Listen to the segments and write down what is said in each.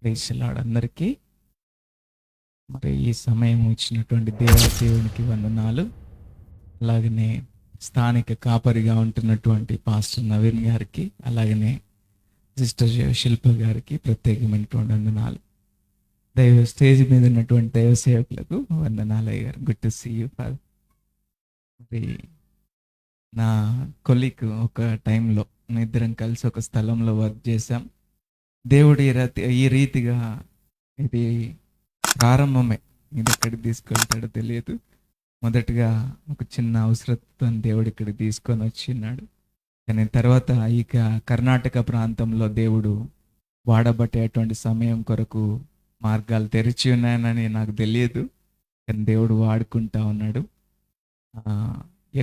Praise the lord అందరికీ. మరి ఈ సమయం ఇచ్చినటువంటి దేవునికి వందనాలు. అలాగనే స్థానిక కాపరిగా ఉంటున్నటువంటి పాస్టర్ నవీన్ గారికి, అలాగనే సిస్టర్ శిల్ప గారికి ప్రత్యేకమైనటువంటి వందనాలు. స్టేజ్ మీద ఉన్నటువంటి దైవ సేవకులకు వందనాలు అయ్యారు. Good to see you Father. మరి నా కొలీగ్ ఒక టైంలో ఇద్దరం కలిసి ఒక స్థలంలో వర్క్ చేశాం. దేవుడు ఈ రీతిగా ఇది ప్రారంభమే, ఇది ఎక్కడికి తీసుకెళ్తాడో తెలియదు. మొదటగా ఒక చిన్న అవసరతతో దేవుడు ఇక్కడికి తీసుకొని వచ్చిన్నాడు. కానీ తర్వాత ఇక కర్ణాటక ప్రాంతంలో దేవుడు వాడబట్టేటువంటి సమయం కొరకు మార్గాలు తెరిచి ఉన్నాయని నాకు తెలియదు, కానీ దేవుడు వాడుకుంటా ఉన్నాడు.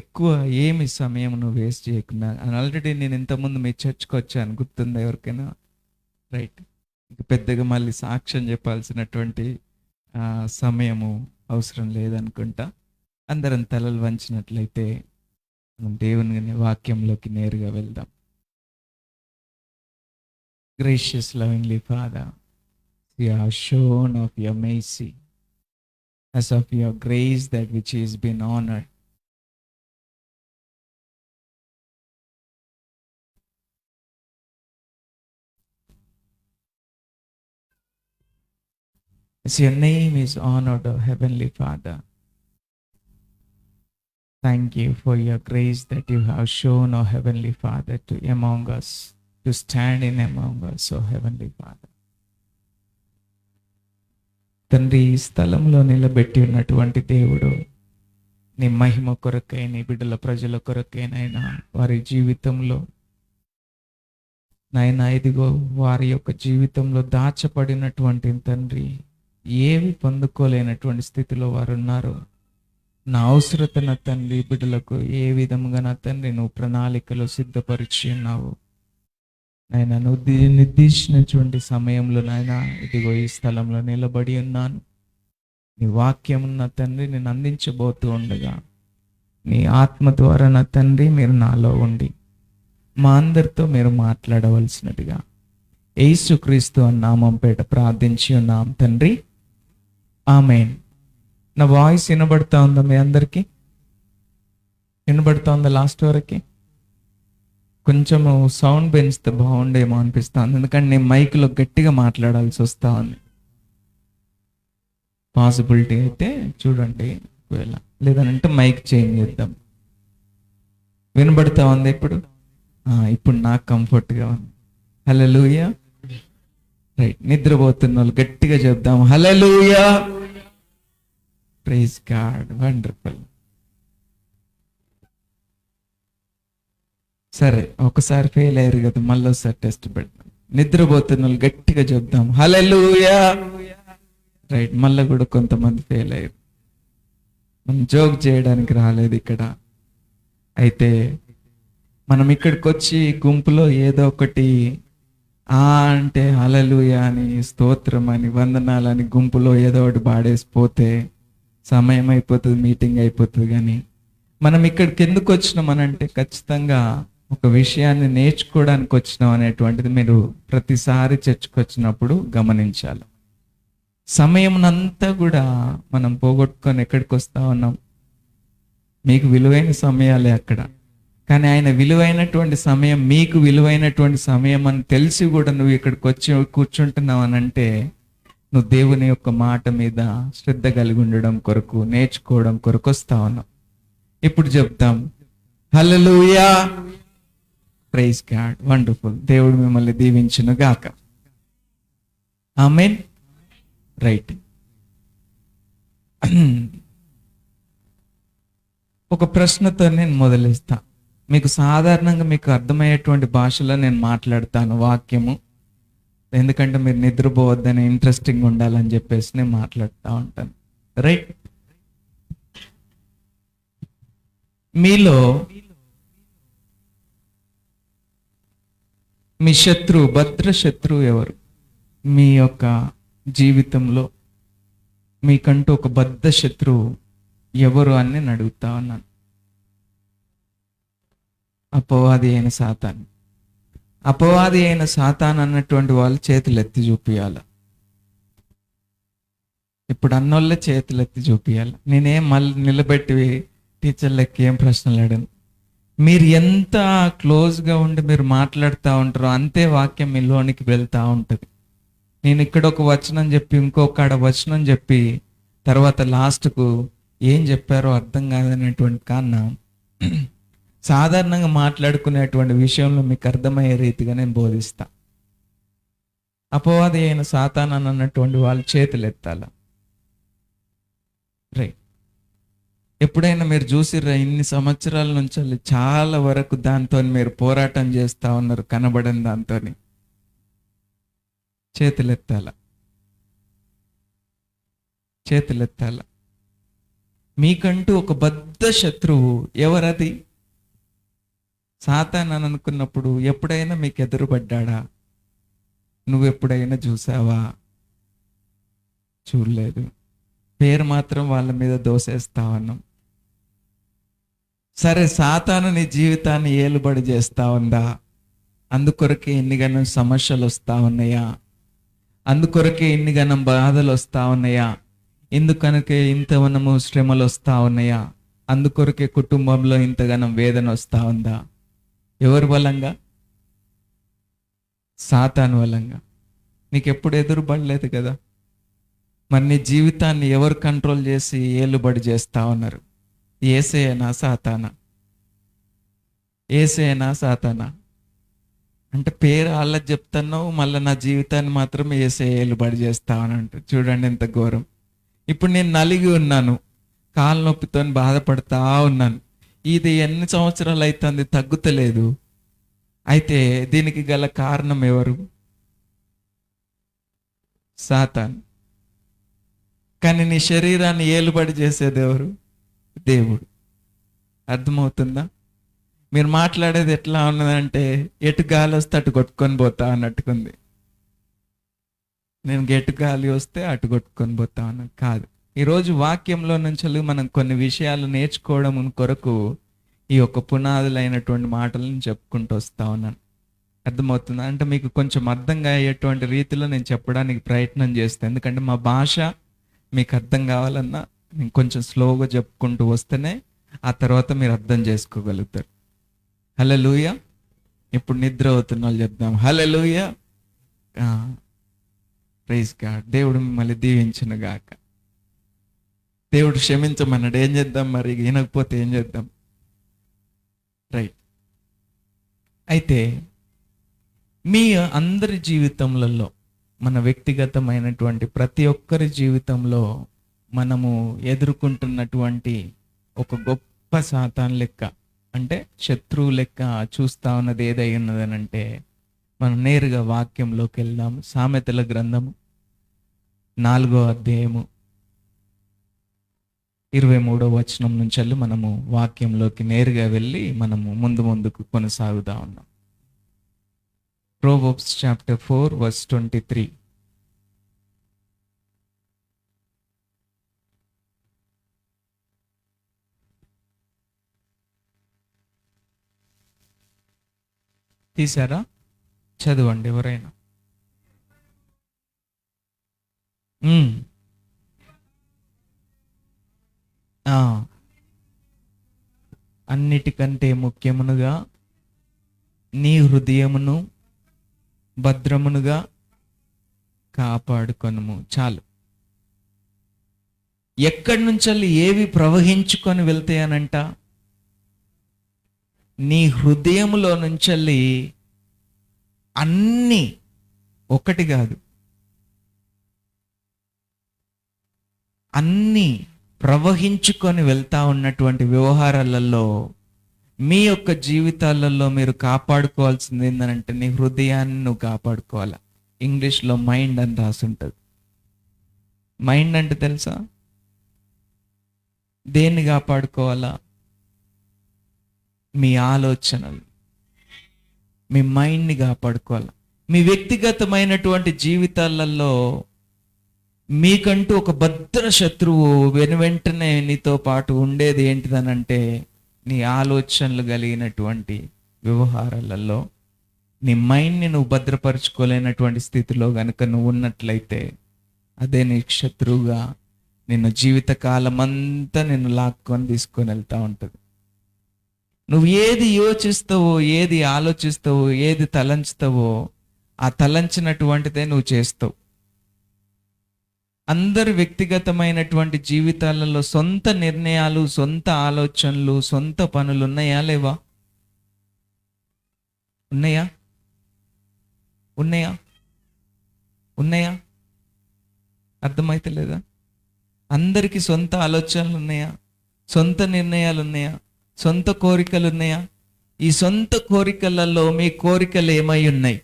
ఎక్కువ ఏమి సమయం నువ్వు వేస్ట్ చేయకుండా, ఆల్రెడీ నేను ఇంతకుముందు మీ చర్చ్కి వచ్చాను, గుర్తుందా ఎవరికైనా? రైట్. ఇంక పెద్దగా మళ్ళీ సాక్ష్యం చెప్పాల్సినటువంటి సమయము అవసరం లేదనుకుంటా. అందరం తలలు వంచినట్లయితే మనం దేవుని వాక్యంలోకి నేరుగా వెళ్దాం. Gracious lovingly Father, you have shown of your mercy, as of your grace that which has been honored. As your name is honored, O Heavenly Father. Thank you for your grace that you have shown, O Heavenly Father, to among us, to stand in among us, O Heavenly Father. తండ్రి, ఈ స్థలంలో నిలబెట్టి ఉన్నటువంటి దేవుడు, నీ మహిమ కొరకై, నీ బిడ్డల ప్రజల కొరకైనైనా వారి జీవితంలో నాయనా, ఇదిగో వారి యొక్క జీవితంలో దాచబడినటువంటి తండ్రి, ఏవి పొందుకోలేనటువంటి స్థితిలో వారు ఉన్నారు. నా అవసరత నా తండ్రి బిడ్డలకు ఏ విధంగా నా తండ్రి నువ్వు ప్రణాళికలో సిద్ధపరిచి ఉన్నావు నాయన. నువ్వు నిర్దేశించినటువంటి సమయంలో నాయన, ఇదిగో ఈ స్థలంలో నిలబడి ఉన్నాను. నీ వాక్యం నా తండ్రి నేను అందించబోతూ ఉండగా, నీ ఆత్మ ద్వారా నా తండ్రి మీరు నాలో ఉండి మా అందరితో మీరు మాట్లాడవలసినదిగా యేసుక్రీస్తు అన్న నామం పేట ప్రార్థించి ఉన్నాం తండ్రి, ఆమేన్. నా వాయిస్ వినబడతా ఉందా? మీ అందరికీ వినబడతా ఉందా? లాస్ట్ వరకు కొంచెము సౌండ్ పెంచితే బాగుండేమో అనిపిస్తుంది, ఎందుకంటే నేను మైక్లో గట్టిగా మాట్లాడాల్సి వస్తా ఉంది. పాసిబిలిటీ అయితే చూడండి, ఒకవేళ లేదనంటే మైక్ చేంజ్ చేద్దాం. వినబడతా ఉంది ఇప్పుడు? ఇప్పుడు నాకు కంఫర్ట్గా ఉంది. హల్లెలూయా. రైట్. నిద్రపోతున్న వాళ్ళు గట్టిగా చెప్దాం, హల్లెలూయా. Praise God. వండర్ఫుల్. సరే, ఒకసారి ఫెయిల్ అయ్యారు కదా, మళ్ళీ ఒకసారి టెస్ట్ పెడతాం. నిద్రపోతున్న వాళ్ళు గట్టిగా చెప్దాం, హల్లెలూయా. రైట్. మళ్ళీ కూడా కొంతమంది ఫెయిల్ అయ్యారు. మనం జోక్ చేయడానికి రాలేదు ఇక్కడ. అయితే మనం ఇక్కడికి వచ్చి గుంపులో ఏదో ఒకటి అంటే హల్లెలూయా అని, స్తోత్రం అని, వందనాలని గుంపులో ఏదో ఒకటి పాడేసిపోతే సమయం అయిపోతుంది, మీటింగ్ అయిపోతుంది. కానీ మనం ఇక్కడికి ఎందుకు వచ్చినాం అనంటే, ఖచ్చితంగా ఒక విషయాన్ని నేర్చుకోవడానికి వచ్చినాం అనేటువంటిది మీరు ప్రతిసారి చర్చకు వచ్చినప్పుడు గమనించాలి. సమయంనంతా కూడా మనం పోగొట్టుకొని ఎక్కడికి వస్తా ఉన్నాం? మీకు విలువైన సమయాలే అక్కడ, కానీ ఆయన విలువైనటువంటి సమయం, మీకు విలువైనటువంటి సమయం అని తెలిసి కూడా నువ్వు ఇక్కడికి వచ్చి కూర్చుంటున్నావు అనంటే, నువ్వు దేవుని యొక్క మాట మీద శ్రద్ధ కలిగి ఉండడం కొరకు, నేర్చుకోవడం కొరకు వస్తా ఉన్నావు. ఇప్పుడు చెప్తాం, హల్లెలూయా. Praise God. వండర్ఫుల్. దేవుడు మిమ్మల్ని దీవించును గాక. ఆమేన్. రైట్. ఒక ప్రశ్నతో నేను మొదలెస్తా. మీకు సాధారణంగా మీకు అర్థమయ్యేటువంటి భాషలో నేను మాట్లాడతాను వాక్యము, ఎందుకంటే మీరు నిద్రపోవద్దని, ఇంట్రెస్టింగ్ ఉండాలని చెప్పేసి నేను మాట్లాడుతూ ఉంటాను. రైట్. మీలో మీ శత్రువు, భద్ర శత్రువు ఎవరు? మీ యొక్క జీవితంలో మీకంటూ ఒక బద్ధ శత్రువు ఎవరు అని నేను అడుగుతా ఉన్నాను. అపవాది అయిన సాతాను. అపవాది అయిన సాతాను అన్నటువంటి వాళ్ళు చేతులు ఎత్తి చూపియాలి. ఇప్పుడు అన్నోళ్ళే చేతులు ఎత్తి చూపియాలి. నేనేం మళ్ళీ నిలబెట్టి టీచర్లకి ఏం ప్రశ్నలు అడగను. మీరు ఎంత క్లోజ్గా ఉండి మీరు మాట్లాడుతూ ఉంటారో అంతే వాక్యం మీ లోనికి వెళ్తూ ఉంటుంది. నేను ఇక్కడ ఒక వచనం చెప్పి ఇంకొకడ వచనం చెప్పి తర్వాత లాస్ట్కు ఏం చెప్పారో అర్థం కాదనేటువంటి కన్నా సాధారణంగా మాట్లాడుకునేటువంటి విషయంలో మీకు అర్థమయ్యే రీతిగా నేను బోధిస్తా. అపవాది అయిన సాతాను అన్నటువంటి వాళ్ళు చేతులు ఎత్తాల. రైట్. ఎప్పుడైనా మీరు చూసిర్రా, ఇన్ని సంవత్సరాల నుంచి చాలా వరకు దాంతో మీరు పోరాటం చేస్తూ ఉన్నారు, కనబడని దాంతో. చేతులెత్తాల, చేతులెత్తాల. మీకంటూ ఒక బద్ధ శత్రువు ఎవరది? సాతాను అని అనుకున్నప్పుడు ఎప్పుడైనా మీకు ఎదురుపడ్డా? నువ్వెప్పుడైనా చూసావా? చూడలేదు. పేరు మాత్రం వాళ్ళ మీద దోసేస్తా ఉన్నాం. సరే, సాతాను నీ జీవితాన్ని ఏలుబడి చేస్తా ఉందా? అందుకొరకే ఎన్నిగనం సమస్యలు వస్తా ఉన్నాయా? అందుకొరకే ఎన్నిగనం బాధలు వస్తా ఉన్నాయా? ఎందుకనకే ఇంతవనము శ్రమలు వస్తా ఉన్నాయా? అందుకొరకే కుటుంబంలో ఇంతగానం వేదన వస్తా ఉందా? ఎవరి బలంగా? సాతాను బలంగా. నీకు ఎప్పుడు ఎదురుబడలేదు కదా. మరి నీ జీవితాన్ని ఎవరు కంట్రోల్ చేసి ఏలుబడి చేస్తా ఉన్నారు? యేసేనా సాతానా? యేసేనా సాతానా? అంటే పేరు వాళ్ళకి చెప్తున్నావు, మళ్ళీ నా జీవితాన్ని మాత్రం యేసే ఏలుబడి చేస్తావనంట. చూడండి ఎంత ఘోరం. ఇప్పుడు నేను నలిగి ఉన్నాను, కాళ్ళ నొప్పితో బాధపడతా ఉన్నాను. ఇది ఎన్ని సంవత్సరాలు అవుతుంది, తగ్గుతలేదు. అయితే దీనికి గల కారణం ఎవరు? సాతాను. కానీ నీ శరీరాన్ని ఏలుబడి చేసేది ఎవరు? దేవుడు. అర్థమవుతుందా? మీరు మాట్లాడేది ఎట్లా ఉన్నదంటే ఎటు గాలి వస్తే అటు కొట్టుకొని పోతా అన్నట్టుకుంది. నేను ఎటు గాలి వస్తే అటు కొట్టుకొని పోతా అన్నది కాదు. ఈరోజు వాక్యంలో నుంచి మనం కొన్ని విషయాలు నేర్చుకోవడం కొరకు ఈ యొక్క పునాదులైనటువంటి మాటలను చెప్పుకుంటూ వస్తా ఉన్నాను. అర్థమవుతుందా? అంటే మీకు కొంచెం అర్థంగా అయ్యేటువంటి రీతిలో నేను చెప్పడానికి ప్రయత్నం చేస్తాను. ఎందుకంటే మా భాష మీకు అర్థం కావాలన్నా నేను కొంచెం స్లోగా చెప్పుకుంటూ వస్తేనే ఆ తర్వాత మీరు అర్థం చేసుకోగలుగుతారు. హల్లెలూయా. ఇప్పుడు నిద్ర అవుతున్న వాళ్ళు చెప్దాం హల్లెలూయా. Praise God. దేవుడు మిమ్మల్ని దీవించును గాక. దేవుడు క్షమించమన్నాడు. ఏం చేద్దాం మరి? వినకపోతే ఏం చేద్దాం? రైట్. అయితే మీ అందరి జీవితంలో, మన వ్యక్తిగతమైనటువంటి ప్రతి ఒక్కరి జీవితంలో మనము ఎదుర్కొంటున్నటువంటి ఒక గొప్ప సాతాను లెక్క, అంటే శత్రువు లెక్క చూస్తా ఉన్నది ఏదై ఉన్నదనంటే, మనం నేరుగా వాక్యంలోకి వెళ్దాము. సామెతల గ్రంథము 4వ అధ్యాయము 23వ వచనం నుంచి మనము వాక్యంలోకి నేరుగా వెళ్ళి మనము ముందుకు కొనసాగుతా ఉన్నాం. Proverbs chapter 4 verse 23. తీసారా? చదవండి ఎవరైనా. అన్నిటికంటే ముఖ్యమునుగా నీ హృదయమును భద్రమునుగా కాపాడుకొనుము. చాలు. ఎక్కడి నుంచి ఏవి ప్రవహించుకొని వెళ్తాయనంట? నీ హృదయములో నుంచి అన్నీ, ఒకటి కాదు, అన్నీ ప్రవహించుకొని వెళ్తా ఉన్నటువంటి వ్యవహారాలలో మీ యొక్క జీవితాలలో మీరు కాపాడుకోవాల్సింది ఏంటంటే నీ హృదయాన్ని నువ్వు కాపాడుకోవాలా. ఇంగ్లీష్లో మైండ్ అని రాసి ఉంటుంది. మైండ్ అంటే తెలుసా? దేన్ని కాపాడుకోవాలా? మీ ఆలోచనలు, మీ మైండ్ని కాపాడుకోవాలా. మీ వ్యక్తిగతమైనటువంటి జీవితాలలో మీకంటూ ఒక భద్ర శత్రువు వెనువెంటనే నీతో పాటు ఉండేది ఏంటిదనంటే నీ ఆలోచనలు కలిగినటువంటి వ్యవహారాలలో నీ మైండ్ని నువ్వు భద్రపరచుకోలేనటువంటి స్థితిలో కనుక నువ్వు ఉన్నట్లయితే అదే నీ శత్రువుగా నిన్ను జీవితకాలం అంతా నిన్ను లాక్కొని తీసుకొని వెళ్తా ఉంటుంది. నువ్వు ఏది యోచిస్తావో, ఏది ఆలోచిస్తావో, ఏది తలంచుతావో ఆ తలంచినటువంటిదే నువ్వు చేస్తావు. అందరి వ్యక్తిగతమైనటువంటి జీవితాలలో సొంత నిర్ణయాలు, సొంత ఆలోచనలు, సొంత పనులు ఉన్నాయా లేవా? ఉన్నాయా? ఉన్నాయా? ఉన్నాయా? అర్థమైతే లేదా? అందరికీ సొంత ఆలోచనలు ఉన్నాయా? సొంత నిర్ణయాలు ఉన్నాయా? సొంత కోరికలు ఉన్నాయా? ఈ సొంత కోరికలలో మీ కోరికలు ఏమై ఉన్నాయి?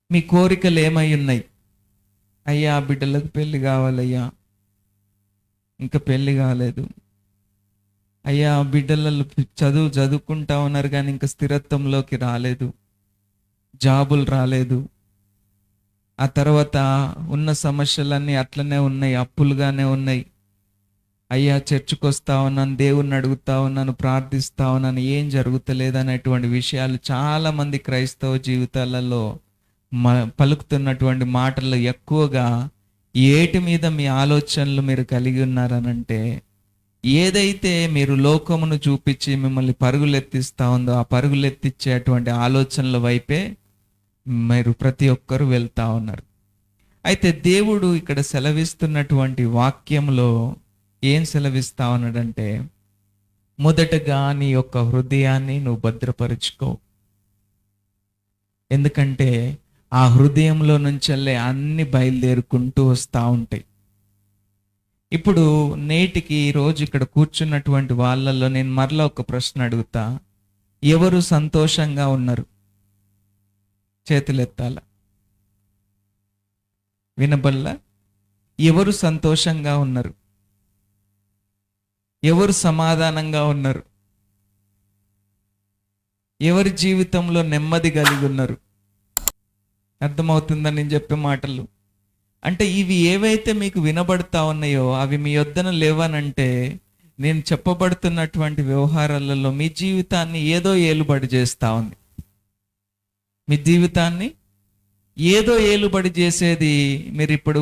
మీ కోరికలు ఏమై ఉన్నాయి? అయ్యా బిడ్డలకు పెళ్ళి కావాలయ్యా, ఇంకా పెళ్ళి కాలేదు. అయ్యా బిడ్డలలో చదువుకుంటా ఉన్నారు కానీ ఇంకా స్థిరత్వంలోకి రాలేదు, జాబులు రాలేదు. ఆ తర్వాత ఉన్న సమస్యలన్నీ అట్లనే ఉన్నాయి, అప్పులుగానే ఉన్నాయి. అయ్యా చర్చికి వస్తా ఉన్నాను, దేవుణ్ణి అడుగుతా ఉన్నాను, ప్రార్థిస్తా ఉన్నాను, ఏం జరుగుతలేదు అనేటువంటి విషయాలు చాలామంది క్రైస్తవ జీవితాలలో పలుకుతున్నటువంటి మాటలు ఎక్కువగా ఏటి మీద మీ ఆలోచనలు మీరు కలిగి ఉన్నారనంటే, ఏదైతే మీరు లోకమును చూపించి మిమ్మల్ని పరుగులెత్తిస్తూ ఉందో ఆ పరుగులెత్తించేటువంటి ఆలోచనల వైపే మీరు ప్రతి ఒక్కరు వెళ్తా ఉన్నారు. అయితే దేవుడు ఇక్కడ సెలవిస్తున్నటువంటి వాక్యంలో ఏం సెలవిస్తా ఉన్నాడంటే, మొదటగా నీ యొక్క హృదయాన్ని నువ్వు భద్రపరుచుకో. ఎందుకంటే ఆ హృదయంలో నుంచెల్లే అన్ని బయలుదేరుకుంటూ వస్తూ ఉంటాయి. ఇప్పుడు నేటికి ఈరోజు ఇక్కడ కూర్చున్నటువంటి వాళ్ళల్లో నేను మరలా ఒక ప్రశ్న అడుగుతా. ఎవరు సంతోషంగా ఉన్నారు? చేతులెత్తాల. వినబల్లా? ఎవరు సంతోషంగా ఉన్నారు? ఎవరు సమాధానంగా ఉన్నారు? ఎవరి జీవితంలో నెమ్మది కలిగి ఉన్నారు? అర్థమవుతుందని నేను చెప్పే మాటలు. అంటే ఇవి ఏవైతే మీకు వినబడతా ఉన్నాయో అవి మీ యొద్దన లేవనంటే, నేను చెప్పబడుతున్నటువంటి వ్యవహారాలలో మీ జీవితాన్ని ఏదో ఏలుబడి చేస్తూ ఉంది. మీ జీవితాన్ని ఏదో ఏలుబడి చేసేది. మీరు ఇప్పుడు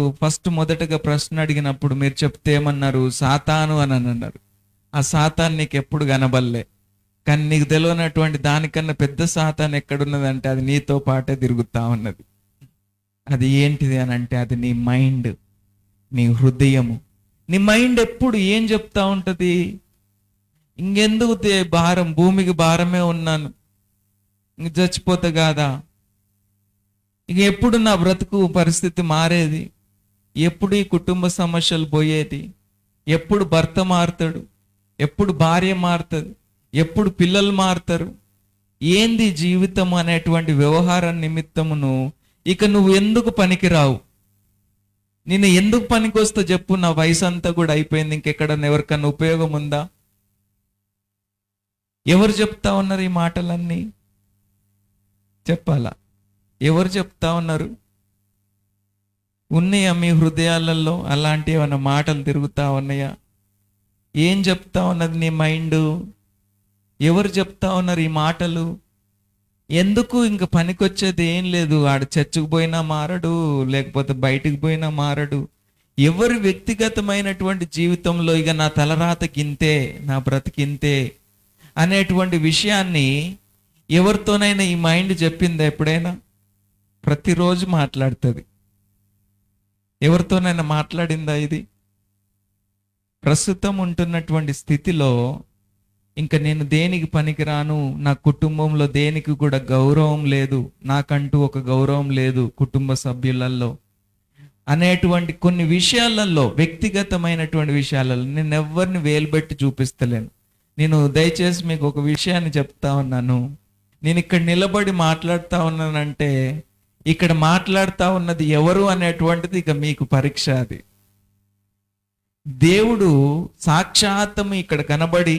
మొదటగా ప్రశ్న అడిగినప్పుడు మీరు చెప్తే ఏమన్నారు? సాతాను అని అన్నారు. ఆ సాతాను నీకు ఎప్పుడు కనబల్లే, కానీ నీకు తెలియనటువంటి దానికన్నా పెద్ద సాతాను ఎక్కడున్నదంటే అది నీతో పాటే తిరుగుతూ ఉన్నది. అది ఏంటిది అని అంటే, అది నీ మైండ్, నీ హృదయము. నీ మైండ్ ఎప్పుడు ఏం చెప్తా ఉంటుంది? ఇంకెందుకు భారం, భూమికి భారమే ఉన్నాను, ఇంక చచ్చిపోతే కాదా, ఇంక ఎప్పుడు నా బ్రతుకు పరిస్థితి మారేది, ఎప్పుడు ఈ కుటుంబ సమస్యలు పోయేది, ఎప్పుడు భర్త మారుతాడు, ఎప్పుడు భార్య మారుతుంది, ఎప్పుడు పిల్లలు మారుతారు, ఏంది జీవితం అనేటువంటి వ్యవహారం నిమిత్తమును ఇక నువ్వు ఎందుకు పనికిరావు, నేను ఎందుకు పనికి వస్తా చెప్పు, నా వయసు అంతా కూడా అయిపోయింది, ఇంకెక్కడ ఎవరికన్నా ఉపయోగం ఉందా? ఎవరు చెప్తా ఉన్నారు ఈ మాటలన్నీ? చెప్పాలా? ఎవరు చెప్తా ఉన్నారు? ఉన్నాయా మీ హృదయాలలో అలాంటి ఏమైనా మాటలు తిరుగుతా ఉన్నాయా? ఏం చెప్తా ఉన్నది నీ మైండ్? ఎవరు చెప్తా ఉన్నారు ఈ మాటలు? ఎందుకు ఇంక పనికొచ్చేది ఏం లేదు, ఆడ చర్చకు పోయినా మారడు, లేకపోతే బయటికి పోయినా మారడు. ఎవరి వ్యక్తిగతమైనటువంటి జీవితంలో ఇక నా తలరాత గింతే, నా బ్రతికింతే అనేటువంటి విషయాన్ని ఎవరితోనైనా ఈ మైండ్ చెప్పిందా ఎప్పుడైనా? ప్రతిరోజు మాట్లాడుతుంది. ఎవరితోనైనా మాట్లాడిందా ఇది? ప్రస్తుతం ఉంటున్నటువంటి స్థితిలో ఇంకా నేను దేనికి పనికిరాను, నా కుటుంబంలో దేనికి కూడా గౌరవం లేదు, నాకంటూ ఒక గౌరవం లేదు కుటుంబ సభ్యులలో అనేటువంటి కొన్ని విషయాలలో, వ్యక్తిగతమైనటువంటి విషయాలలో నేను ఎవరిని వేలుబెట్టి చూపిస్తలేను. నేను దయచేసి మీకు ఒక విషయాన్ని చెప్తా ఉన్నాను. నేను ఇక్కడ నిలబడి మాట్లాడుతూ ఉన్నానంటే ఇక్కడ మాట్లాడుతూ ఉన్నది ఎవరు అనేటువంటిది ఇక మీకు పరీక్ష. అది దేవుడు సాక్షాత్తము ఇక్కడ కనబడి,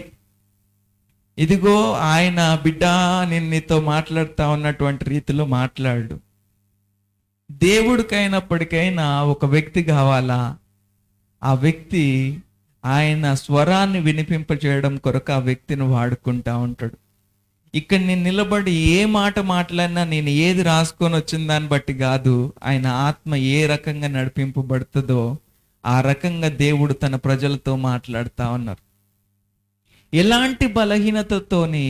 ఇదిగో ఆయన బిడ్డ నేను నీతో మాట్లాడుతా ఉన్నటువంటి రీతిలో మాట్లాడు. దేవుడికైనప్పటికైనా ఒక వ్యక్తి కావాలా, ఆ వ్యక్తి ఆయన స్వరాన్ని వినిపింపచేయడం కొరకు ఆ వ్యక్తిని వాడుకుంటా ఉంటాడు. ఇక్కడ నేను నిలబడి ఏ మాట మాట్లాడినా నేను ఏది రాసుకొని వచ్చిన దాన్ని బట్టి కాదు, ఆయన ఆత్మ ఏ రకంగా నడిపింపబడుతుందో ఆ రకంగా దేవుడు తన ప్రజలతో మాట్లాడుతూ ఉన్నారు. ఎలాంటి బలహీనతతోని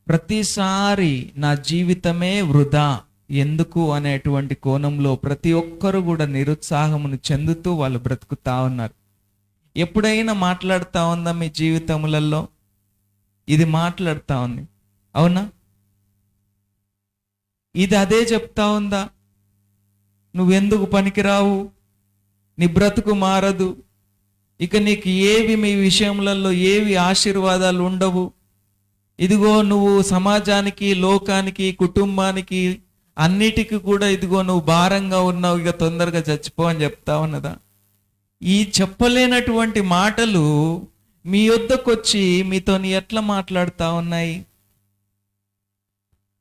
ప్రతిసారి నా జీవితమే వృధా ఎందుకు అనేటువంటి కోణంలో ప్రతి ఒక్కరు కూడా నిరుత్సాహమును చెందుతూ వాళ్ళు బ్రతుకుతా ఉన్నారు. ఎప్పుడైనా మాట్లాడుతూ ఉందా మీ జీవితములలో? ఇది మాట్లాడుతూ ఉంది, అవునా? ఇది అదే చెప్తా ఉందా, నువ్వెందుకు పనికిరావు, నీ బ్రతుకు మారదు, ఇక నీకు ఏవి మీ విషయములలో ఏవి ఆశీర్వాదాలు ఉండవు, ఇదిగో నువ్వు సమాజానికి, లోకానికి, కుటుంబానికి అన్నిటికీ కూడా ఇదిగో నువ్వు భారంగా ఉన్నావు, ఇక తొందరగా చచ్చిపో అని చెప్తా ఉన్నదా? ఈ చెప్పలేనటువంటి మాటలు మీ వద్దకు వచ్చి మీతో ఎట్లా మాట్లాడుతూ ఉన్నాయి?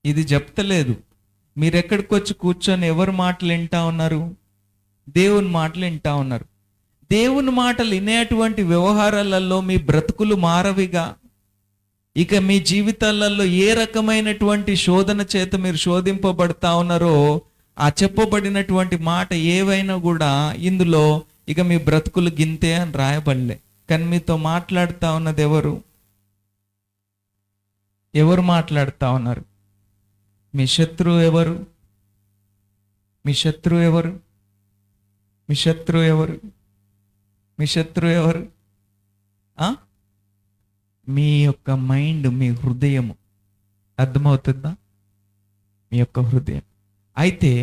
ఇది చెప్తలేదు. మీరు ఎక్కడికి వచ్చి కూర్చొని ఎవరి మాటలు వింటా ఉన్నారు? దేవుని మాటలు వింటా ఉన్నారు. దేవుని మాటలు వినేటువంటి వ్యవహారాలలో మీ బ్రతుకులు మారవిగా. ఇక మీ జీవితాలలో ఏ రకమైనటువంటి శోధన చేత మీరు శోధింపబడతా ఉన్నారో ఆ చెప్పబడినటువంటి మాట ఏవైనా కూడా ఇందులో ఇక మీ బ్రతుకులు గింతే అని రాయబడలే. కానీ మీతో మాట్లాడుతూ ఉన్నది ఎవరు? ఎవరు మాట్లాడుతూ ఉన్నారు? మీ శత్రువు ఎవరు? మీ శత్రువు ఎవరు? మీ శత్రువు ఎవరు? మీ శత్రువు ఎవరు? మీ యొక్క మైండ్, మీ హృదయము. అర్థమవుతుందా? మీ యొక్క హృదయం. అయితే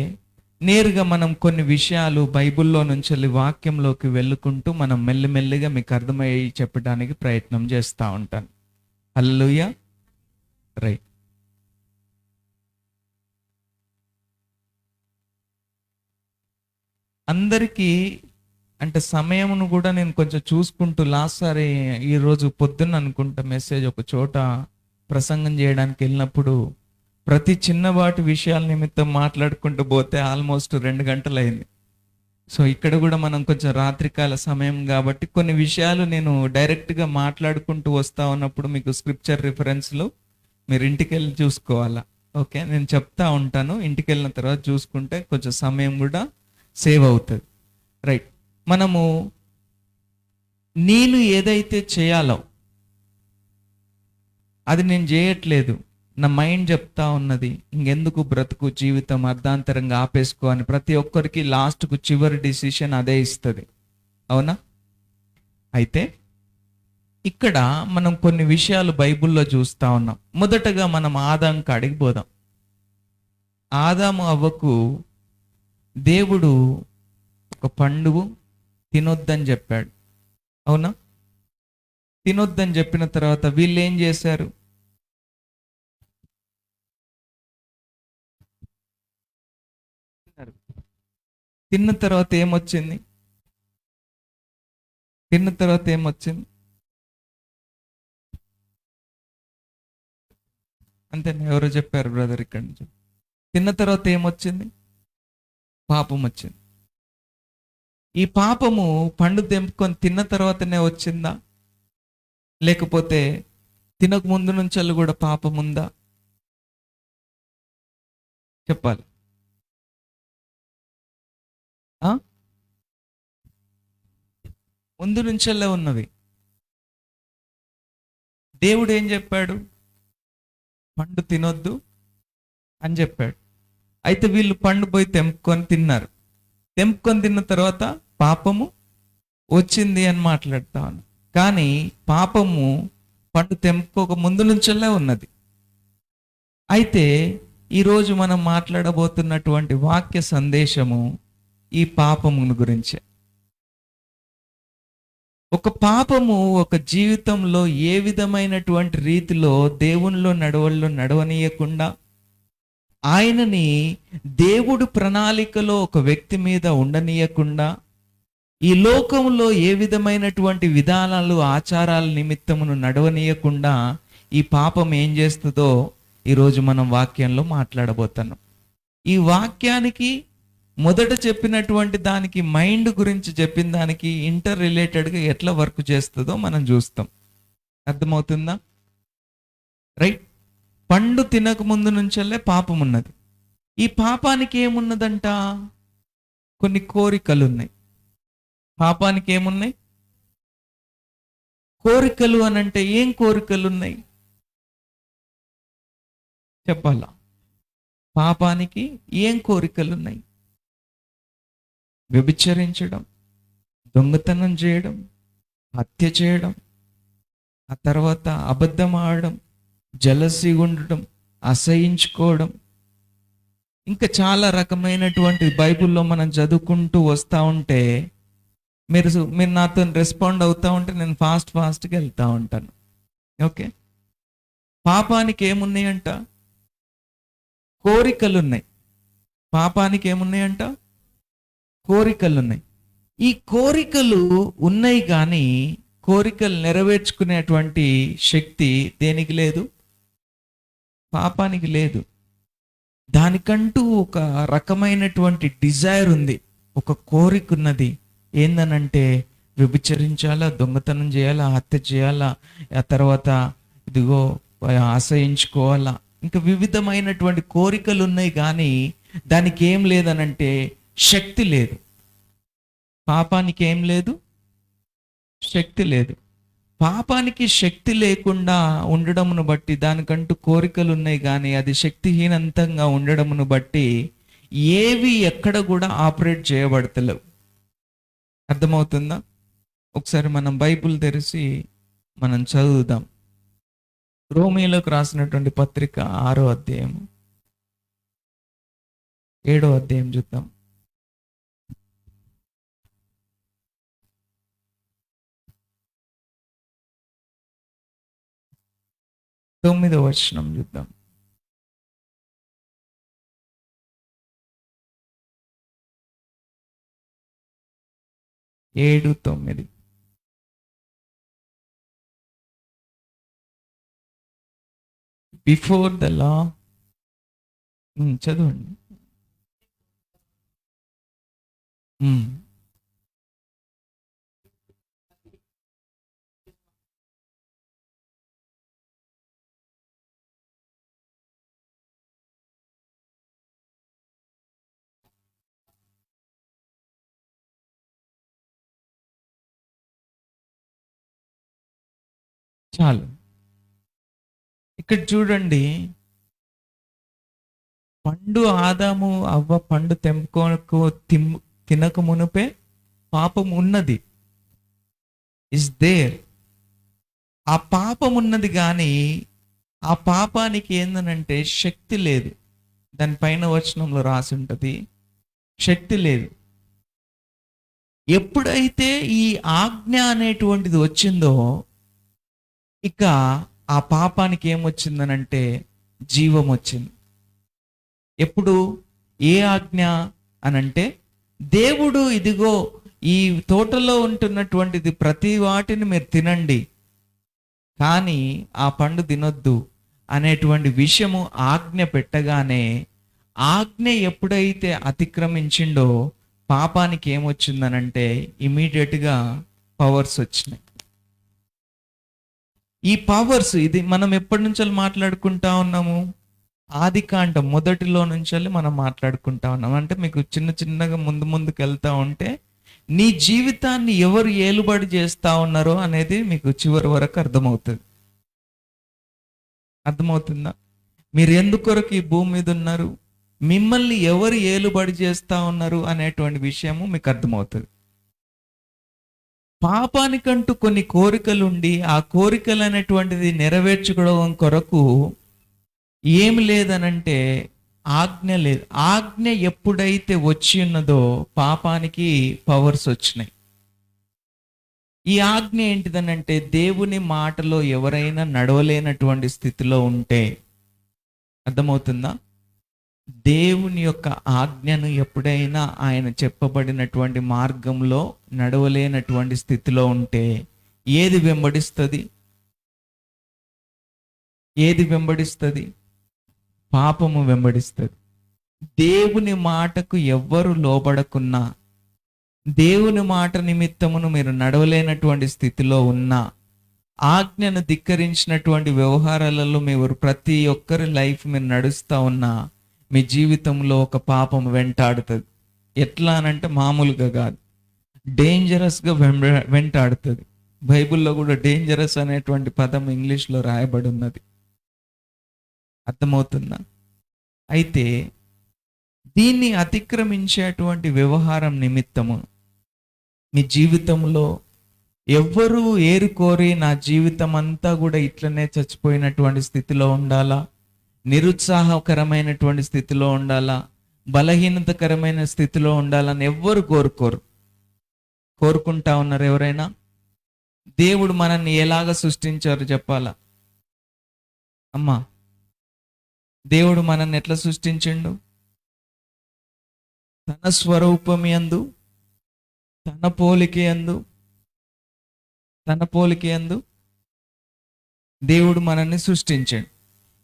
నేరుగా మనం కొన్ని విషయాలు బైబిల్లో నుంచి వాక్యంలోకి వెళ్ళుకుంటూ మనం మెల్లిమెల్లిగా మీకు అర్థమయ్యి చెప్పడానికి ప్రయత్నం చేస్తూ ఉంటాను. హల్లెలూయా. రైట్. అందరికీ అంటే సమయమును కూడా నేను కొంచెం చూసుకుంటూ లాస్ట్ సారి ఈరోజు పొద్దున్న అనుకుంటా మెసేజ్ ఒక చోట ప్రసంగం చేయడానికి వెళ్ళినప్పుడు ప్రతి చిన్నవాటి విషయాల నిమిత్తం మాట్లాడుకుంటూ పోతే ఆల్మోస్ట్ 2 గంటలు అయింది. సో ఇక్కడ కూడా మనం కొంచెం రాత్రికాల సమయం కాబట్టి కొన్ని విషయాలు నేను డైరెక్ట్గా మాట్లాడుకుంటూ వస్తా ఉన్నప్పుడు మీకు స్క్రిప్చర్ రిఫరెన్స్లు మీరు ఇంటికి వెళ్ళి చూసుకోవాలా. ఓకే, నేను చెప్తా ఉంటాను, ఇంటికి వెళ్ళిన తర్వాత చూసుకుంటే కొంచెం సమయం కూడా సేవ్ అవుతుంది. రైట్. మనము నేను ఏదైతే చేయాలో అది నేను చేయట్లేదు, నా మైండ్ చెప్తా ఉన్నది ఇంకెందుకు బ్రతుకు, జీవితం అర్ధాంతరంగా ఆపేసుకో అని. ప్రతి ఒక్కరికి లాస్ట్కు చివరి డిసిషన్ అదే ఇస్తుంది, అవునా? అయితే ఇక్కడ మనం కొన్ని విషయాలు బైబిల్లో చూస్తూ ఉన్నాం. మొదటగా మనం ఆదాం కాడికి పోదాం. ఆదాము అవ్వకు దేవుడు ఒక పండుగ తినొద్దని చెప్పాడు, అవునా? తినొద్దని చెప్పిన తర్వాత వీళ్ళు ఏం చేశారు? తిన్న తర్వాత ఏమొచ్చింది? తిన్న తర్వాత ఏమొచ్చింది? అంతేనా? ఎవరో చెప్పారు బ్రదర్ ఇక్కడ నుంచి. తిన్న తర్వాత ఏమొచ్చింది? పాపం వచ్చింది. ఈ పాపము పండు తెంపుకొని తిన్న తర్వాతనే వచ్చిందా, లేకపోతే తినక ముందు నుంచి కూడా పాపం ఉందా? చెప్పాలి. ముందు నుంచెల్లే ఉన్నవి. దేవుడు ఏం చెప్పాడు? పండు తినొద్దు అని చెప్పాడు. అయితే వీళ్ళు పండు పోయి తెంపుకొని తిన్నారు. తెంపుకొని తిన్న తర్వాత పాపము వచ్చింది అని మాట్లాడతాను. కానీ పాపము పండు తెంపుకోక ముందు నుంచెల్లే ఉన్నది. అయితే ఈరోజు మనం మాట్లాడబోతున్నటువంటి వాక్య సందేశము ఈ పాపము గురించే. ఒక పాపము ఒక జీవితంలో ఏ విధమైనటువంటి రీతిలో దేవునిలో నడవనీయకుండా, ఆయనని దేవుడు ప్రణాళికలో ఒక వ్యక్తి మీద ఉండనీయకుండా, ఈ లోకంలో ఏ విధమైనటువంటి విధానాలు, ఆచారాల నిమిత్తమును నడవనీయకుండా ఈ పాపం ఏం చేస్తుందో ఈరోజు మనం వాక్యంలో మాట్లాడబోతున్నాం. ఈ వాక్యానికి మొదట చెప్పినటువంటి దానికి, మైండ్ గురించి చెప్పిన దానికి ఇంటర్ రిలేటెడ్గా ఎట్లా వర్క్ చేస్తుందో మనం చూస్తాం. అర్థమవుతుందా? రైట్. పండు తినక ముందు నుంచెల్లే పాపం ఉన్నది. ఈ పాపానికి ఏమున్నదంట? కొన్ని కోరికలు ఉన్నాయి. పాపానికి ఏమున్నాయి? కోరికలు అనంటే ఏం కోరికలు ఉన్నాయి చెప్పాలా? పాపానికి ఏం కోరికలు ఉన్నాయి? వ్యభిచరించడం, దొంగతనం చేయడం, హత్య చేయడం, ఆ తర్వాత అబద్ధం ఆడడం, జలసి ఉండడం, అసహించుకోవడం, ఇంకా చాలా రకమైనటువంటి బైబిల్లో మనం చదువుకుంటూ వస్తూ ఉంటే మీరు మీరు నాతో రెస్పాండ్ అవుతూ ఉంటే నేను ఫాస్ట్గా వెళ్తూ ఉంటాను. ఓకే, పాపానికి ఏమున్నాయంట? కోరికలు ఉన్నాయి. పాపానికి ఏమున్నాయంట? కోరికలు ఉన్నాయి. ఈ కోరికలు ఉన్నాయి కానీ కోరికలు నెరవేర్చుకునేటువంటి శక్తి దేనికి లేదు? పాపానికి లేదు. దానికంటూ ఒక రకమైనటువంటి డిజైర్ ఉంది, ఒక కోరిక ఉన్నది. ఏందనంటే వ్యభిచరించాలా, దొంగతనం చేయాలా, హత్య చేయాలా, ఆ తర్వాత ఇదిగో ఆశ్రయించుకోవాలా, ఇంకా వివిధమైనటువంటి కోరికలు ఉన్నాయి కానీ దానికి ఏం లేదనంటే శక్తి లేదు. పాపానికి ఏం లేదు? శక్తి లేదు. పాపానికి శక్తి లేకుండా ఉండడమును బట్టి, దానికంటూ కోరికలు ఉన్నాయి కానీ అది శక్తిహీనంతంగా ఉండడమును బట్టి ఏవి ఎక్కడ కూడా ఆపరేట్ చేయబడతలేవు. అర్థమవుతుందా? ఒకసారి మనం బైబిల్ తెరిచి మనం చదువుదాం. రోమీయులకు రాసినటువంటి పత్రిక 6వ అధ్యాయం 7వ అధ్యాయం చూద్దాం. 9వ వచనం చూద్దాం. ఏడు 9. బిఫోర్ ద లా, చదవండి. చాలు. ఇక్కడ చూడండి, పండు ఆదాము అవ్వ పండు తెంపుకోకు తినక మునుపే పాపం ఉన్నది. Is there. ఆ పాపం ఉన్నది కానీ ఆ పాపానికి ఏందనంటే శక్తి లేదు. దానిపైన వచనంలో రాసి ఉంటుంది, శక్తి లేదు. ఎప్పుడైతే ఈ ఆజ్ఞ అనేటువంటిది వచ్చిందో ఇక ఆ పాపానికి ఏమొచ్చిందనంటే జీవం వచ్చింది. ఎప్పుడు? ఏ ఆజ్ఞ అనంటే దేవుడు ఇదిగో ఈ తోటలో ఉంటున్నటువంటిది ప్రతి వాటిని మీరు తినండి కానీ ఆ పండు తినొద్దు అనేటువంటి విషయము ఆజ్ఞ పెట్టగానే, ఆజ్ఞ ఎప్పుడైతే అతిక్రమించిండో పాపానికి ఏమొచ్చిందనంటే ఇమీడియట్గా పవర్స్ వచ్చినాయి. ఈ పవర్స్, ఇది మనం ఎప్పటి నుంచో మాట్లాడుకుంటా ఉన్నాము? ఆదికాండం మొదటిలో నుంచి మనం మాట్లాడుకుంటా ఉన్నాం. అంటే మీకు చిన్నగా ముందుకు వెళ్తా ఉంటే నీ జీవితాన్ని ఎవరు ఏలుబడి చేస్తా ఉన్నారో అనేది మీకు చివరి వరకు అర్థమవుతుంది. అర్థమవుతుందా? మీరు ఎందుకొరకు ఈ భూమి మీద ఉన్నారు, మిమ్మల్ని ఎవరు ఏలుబడి చేస్తా ఉన్నారు అనేటువంటి విషయము మీకు అర్థమవుతుంది. పాపానికంటూ కొన్ని కోరికలు ఉండి ఆ కోరికలు అనేటువంటిది నెరవేర్చుకోవడం కొరకు ఏమి లేదనంటే ఆజ్ఞ లేదు. ఆజ్ఞ ఎప్పుడైతే వచ్చి ఉన్నదో పాపానికి పవర్స్ వచ్చినాయి. ఈ ఆజ్ఞ ఏంటిదనంటే దేవుని మాటలో ఎవరైనా నడవలేనటువంటి స్థితిలో ఉంటే, అర్థమవుతుందా? దేవుని యొక్క ఆజ్ఞను ఎప్పుడైనా ఆయన చెప్పబడినటువంటి మార్గంలో నడవలేనటువంటి స్థితిలో ఉంటే ఏది వెంబడిస్తుంది? ఏది వెంబడిస్తుంది? పాపము వెంబడిస్తుంది. దేవుని మాటకు ఎవ్వరు లోబడకున్నా, దేవుని మాట నిమిత్తమును మీరు నడవలేనటువంటి స్థితిలో ఉన్నా, ఆజ్ఞను ధిక్కరించినటువంటి వ్యవహారాలలో మీరు ప్రతి ఒక్కరి లైఫ్ మీరు నడుస్తూ ఉన్నా మీ జీవితంలో ఒక పాపం వెంటాడుతుంది. ఎట్లా అనంటే మామూలుగా కాదు. డేంజరస్గా వెంటాడుతుంది. బైబిల్లో కూడా డేంజరస్ అనేటువంటి పదం ఇంగ్లీష్లో రాయబడి ఉన్నది. అర్థమవుతుందా? అయితే దీన్ని అతిక్రమించేటువంటి వ్యవహారం నిమిత్తము మీ జీవితంలో ఎవ్వరూ ఏరుకోరి నా జీవితం అంతా కూడా ఇట్లనే చచ్చిపోయినటువంటి స్థితిలో ఉండాలా, నిరుత్సాహకరమైనటువంటి స్థితిలో ఉండాలా, బలహీనతకరమైన స్థితిలో ఉండాలని ఎవ్వరు కోరుకోరు. కోరుకుంటా ఉన్నారు ఎవరైనా? దేవుడు మనల్ని ఎలాగ సృష్టించారు చెప్పాలా అమ్మా? దేవుడు మనల్ని ఎట్లా సృష్టించిండు? తన స్వరూపమందు, తన పోలికయందు దేవుడు మనల్ని సృష్టించాడు.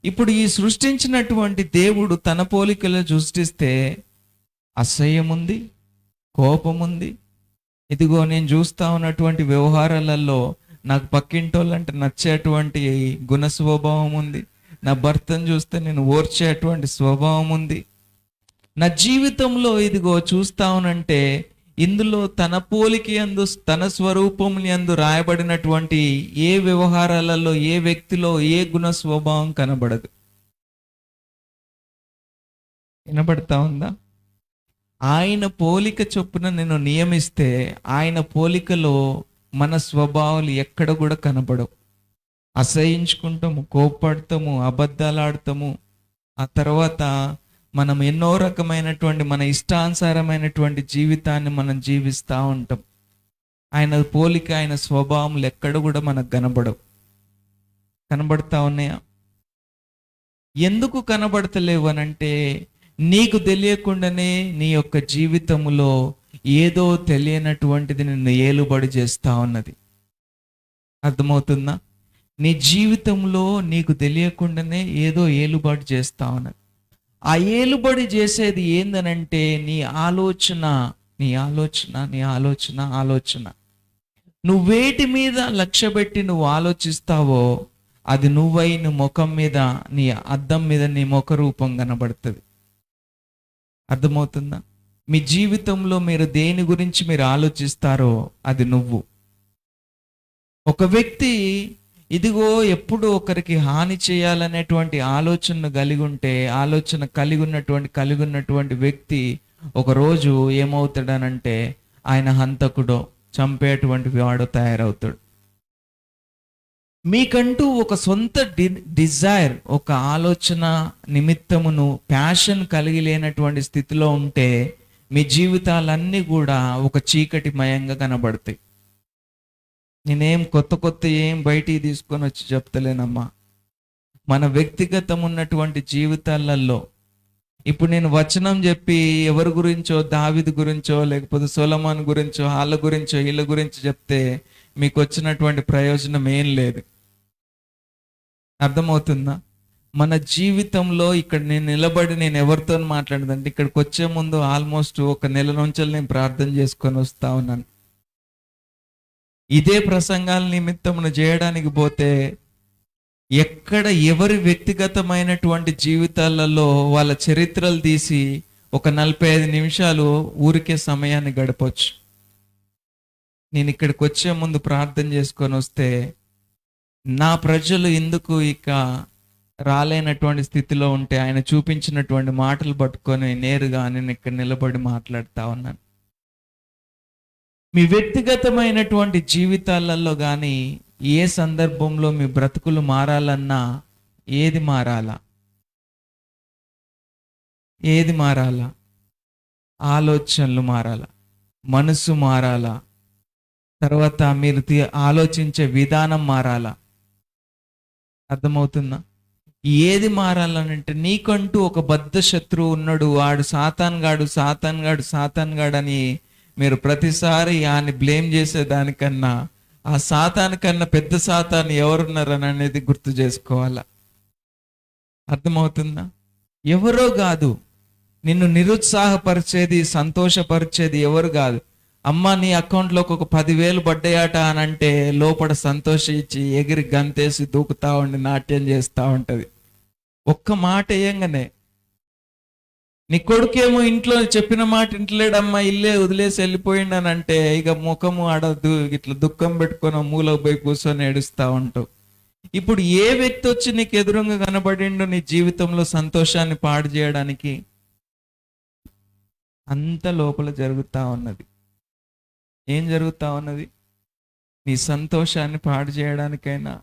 ఇప్పుడు ఈ సృష్టించినటువంటి దేవుడు తన పోలికలో సృష్టిస్తే అసహ్యం ఉంది, కోపం ఉంది. ఇదిగో నేను చూస్తా ఉన్నటువంటి వ్యవహారాలలో నాకు పక్కింటోళ్ళంటే నచ్చేటువంటి గుణ స్వభావం ఉంది. నా భర్తను చూస్తే నేను ఓర్చేటువంటి స్వభావం ఉంది. నా జీవితంలో ఇదిగో చూస్తా ఉనంటే ఇందులో తన పోలిక యందు, తన స్వరూపం యందు రాయబడినటువంటి ఏ వ్యవహారాలలో, ఏ వ్యక్తిలో ఏ గుణ స్వభావం కనబడదు. వినబడతా ఉందా? ఆయన పోలిక చొప్పున నేను నియమిస్తే ఆయన పోలికలో మన స్వభావాలు ఎక్కడ కూడా కనబడవు. అసహించుకుంటాము, కోప్పడతాము, అబద్ధాలు ఆడతాము. ఆ తర్వాత మనం ఎన్నో రకమైనటువంటి మన ఇష్టానుసారమైనటువంటి జీవితాన్ని మనం జీవిస్తూ ఉంటాం. ఆయన పోలిక, ఆయన స్వభావములు ఎక్కడ కూడా మనకు కనబడతా ఉన్నాయా? ఎందుకు కనబడతలేవు అనంటే నీకు తెలియకుండానే నీ యొక్క జీవితంలో ఏదో తెలియనటువంటిది నిన్ను ఏలుబడి చేస్తా ఉన్నది. అర్థమవుతుందా? నీ జీవితంలో నీకు తెలియకుండానే ఏదో ఏలుబడి చేస్తా ఉన్నది. ఆ ఏలుబడి చేసేది ఏందనంటే నీ ఆలోచన. నువ్వేటి మీద లక్ష్య పెట్టి నువ్వు ఆలోచిస్తావో అది నువ్వై నీ ముఖం మీద, నీ అద్దం మీద నీ ముఖ రూపం కనబడుతుంది. అర్థమవుతుందా? మీ జీవితంలో మీరు దేని గురించి మీరు ఆలోచిస్తారో అది నువ్వు. ఒక వ్యక్తి ఇదిగో ఎప్పుడు ఒకరికి హాని చేయాలనేటువంటి ఆలోచన కలిగి ఉన్నటువంటి వ్యక్తి ఒకరోజు ఏమవుతాడనంటే ఆయన హంతకుడో, చంపేటువంటి వాడో తయారవుతాడు. మీకంటూ ఒక సొంత డిజైర్, ఒక ఆలోచన నిమిత్తమును ప్యాషన్ కలిగి లేనటువంటి స్థితిలో ఉంటే మీ జీవితాలన్నీ కూడా ఒక చీకటిమయంగా కనబడతాయి. నేనేం కొత్త ఏం బయటికి తీసుకొని వచ్చి చెప్తలేనమ్మా. మన వ్యక్తిగతం ఉన్నటువంటి జీవితాలలో ఇప్పుడు నేను వచనం చెప్పి ఎవరి గురించో, దావీదు గురించో, లేకపోతే సొలొమోను గురించో, వీళ్ళ గురించి చెప్తే మీకు వచ్చినటువంటి ప్రయోజనం ఏం లేదు. అర్థమవుతుందా? మన జీవితంలో ఇక్కడ నేను నిలబడి నేను ఎవరితో మాట్లాడదంటే ఇక్కడికి వచ్చే ముందు ఆల్మోస్ట్ ఒక నెల నుంచి నేను ప్రార్థన చేసుకొని వస్తా ఉన్నాను. ఇదే ప్రసంగాల నిమిత్తమును చేయడానికి పోతే ఎక్కడ ఎవరి వ్యక్తిగతమైనటువంటి జీవితాలలో వాళ్ళ చరిత్రలు తీసి ఒక 45 నిమిషాలు ఊరికే సమయాన్ని గడపచ్చు. నేను ఇక్కడికి వచ్చే ముందు ప్రార్థన చేసుకొని వస్తే నా ప్రజలు ఎందుకు ఇక రాలేనటువంటి స్థితిలో ఉంటే ఆయన చూపించినటువంటి మాటలు పట్టుకొని నేరుగా నేను ఇక్కడ నిలబడి మాట్లాడుతూ ఉన్నాను. మీ వ్యక్తిగతమైనటువంటి జీవితాలలో కానీ ఏ సందర్భంలో మీ బ్రతుకులు మారాలన్నా ఏది మారాలా? ఆలోచనలు మారాలా, మనసు మారాలా, తర్వాత మీరు ఆలోచించే విధానం మారాలా. అర్థమవుతుందా? ఏది మారాలనంటే నీకంటూ ఒక బద్ధ శత్రువు ఉన్నాడు, వాడు సాతాన్ గాడు అని మీరు ప్రతిసారి ఆయన్ని బ్లేమ్ చేసేదానికన్నా ఆ సాతాను కన్నా పెద్ద సాతాను ఎవరున్నారని అనేది గుర్తు చేసుకోవాలా. అర్థమవుతుందా? ఎవరో కాదు, నిన్ను నిరుత్సాహపరిచేది, సంతోషపరిచేది ఎవరు కాదు. అమ్మ నీ అకౌంట్లోకి ఒక 10,000 పడ్డాయట అని అంటే లోపల సంతోషించి ఎగిరి గంతేసి దూకుతా ఉండి నాట్యం చేస్తూ ఉంటుంది. ఒక్క మాట వేయంగానే నీ కొడుకేమో ఇంట్లో చెప్పిన మాట ఇంటలేడమ్మా, ఇల్లే వదిలేసి వెళ్ళిపోయిండు అని అంటే ఇక ముఖము ఆడదు, ఇట్లా దుఃఖం పెట్టుకొని మూలకు పోయి కూర్చొని ఏడుస్తా ఉంటావు. ఇప్పుడు ఏ వ్యక్తి వచ్చి నీకు ఎదురుగా కనబడిండు నీ జీవితంలో సంతోషాన్ని పాడు చేయడానికి? అంత లోపల జరుగుతా ఉన్నది. ఏం జరుగుతా ఉన్నది? నీ సంతోషాన్ని పాడు చేయడానికైనా,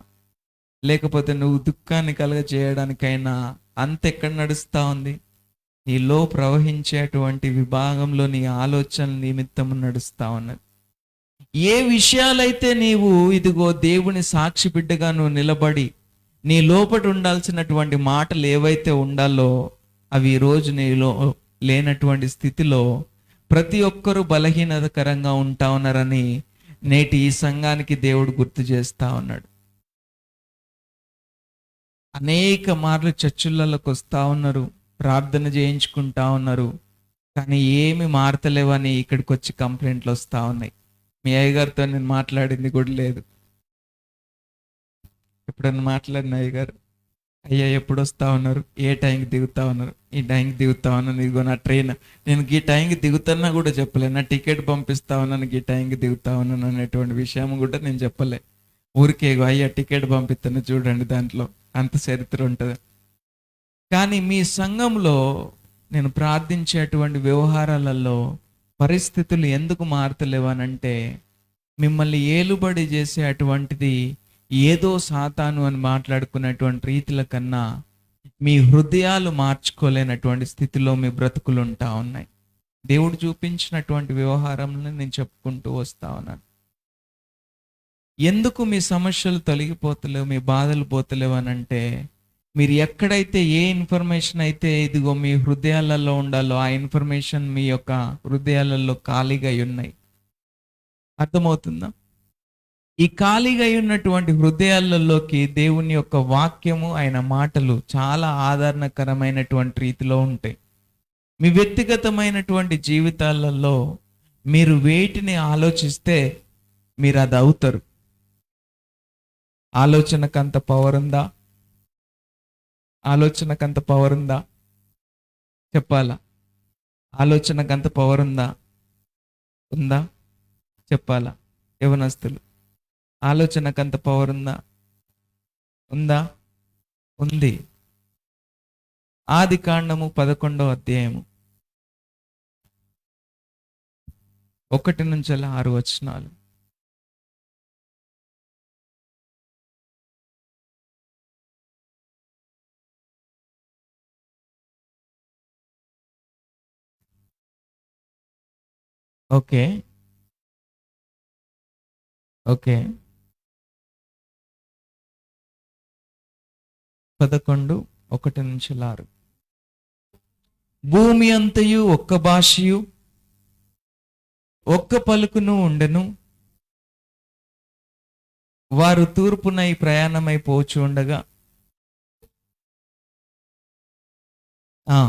లేకపోతే నువ్వు దుఃఖాన్ని కలగజేయడానికైనా అంత ఎక్కడ నడుస్తూ ఉంది? నీలో ప్రవహించేటువంటి విభాగంలో నీ ఆలోచన నిమిత్తము నడుస్తూ ఉన్నది. ఏ విషయాలైతే నీవు ఇదిగో దేవుని సాక్షి బిడ్డగా నువ్వు నిలబడి నీ లోపట ఉండాల్సినటువంటి మాటలు ఏవైతే ఉండాలో అవి ఈరోజు నీలో లేనటువంటి స్థితిలో ప్రతి ఒక్కరూ బలహీనతకరంగా ఉంటా ఉన్నారని నేటి ఈ సంఘానికి దేవుడు గుర్తు చేస్తా ఉన్నాడు. అనేక మార్లు చర్చిలలోకి వస్తూ ఉన్నారు, ప్రార్థన చేయించుకుంటా ఉన్నారు, కానీ ఏమి మారతలేవని ఇక్కడికి వచ్చి కంప్లైంట్లు వస్తూ ఉన్నాయి. మీ అయ్యగారితో నేను మాట్లాడింది కూడా లేదు. ఎప్పుడన్నా మాట్లాడిన అయ్యగారు, అయ్యా ఎప్పుడు వస్తూ ఉన్నారు, ఏ టైంకి దిగుతా ఉన్నారు? ఈ టైంకి దిగుతా ఉన్నాను, ఇదిగో నా ట్రైన్, నేను ఈ టైంకి దిగుతున్నా కూడా చెప్పలే, నా టికెట్ పంపిస్తా ఉన్నాను, ఈ టైంకి దిగుతా ఉన్నాను అనేటువంటి విషయం కూడా నేను చెప్పలే. ఊరికే అయ్యా టికెట్ పంపిస్తాను చూడండి, దాంట్లో అంత చరిత్ర ఉంటుంది. కానీ మీ సంఘంలో నేను ప్రార్థించేటువంటి వ్యవహారాలలో పరిస్థితులు ఎందుకు మారతలేవనంటే, మిమ్మల్ని ఏలుబడి చేసే అటువంటిది ఏదో సాతాను అని మాట్లాడుకున్నటువంటి రీతిల కన్నా మీ హృదయాలు మార్చుకోలేనటువంటి స్థితిలో మీ బ్రతుకులు ఉంటా ఉన్నాయి. దేవుడు చూపించినటువంటి వ్యవహారంలో నేను చెప్పుకుంటూ వస్తా ఉన్నాను. ఎందుకు మీ సమస్యలు తొలగిపోతలేవు, మీ బాధలు పోతలేవు అని అంటే, మీరు ఎక్కడైతే ఏ ఇన్ఫర్మేషన్ అయితే ఇదిగో మీ హృదయాలలో ఉండాలో ఆ ఇన్ఫర్మేషన్ మీ యొక్క హృదయాలలో ఖాళీగా ఉన్నాయి. అర్థమవుతుందా? ఈ ఖాళీగా ఉన్నటువంటి హృదయాలలోకి దేవుని యొక్క వాక్యము, ఆయన మాటలు చాలా ఆదరణకరమైనటువంటి రీతిలో ఉంటాయి. మీ వ్యక్తిగతమైనటువంటి జీవితాలలో మీరు వేటిని ఆలోచిస్తే మీరు అది అవుతారు. ఆలోచనకంత పవర్ ఉందా? ఆలోచనకంత పవర్ ఉందా? చెప్పాలా? ఆలోచనకంత పవర్ ఉందా? ఉందా? చెప్పాలా? యవనస్తులు, ఆలోచనకంత పవర్ ఉందా? ఉందా? ఉంది. ఆదికాండము 11వ అధ్యాయము 1-6 వచనాలు. Okay, okay. 11:1-6. భూమి అంతయు ఒక్క భాషయు ఒక్క పలుకును ఉండెను. వారు తూర్పునై ప్రయాణమై పోచు ఉండగా ఆ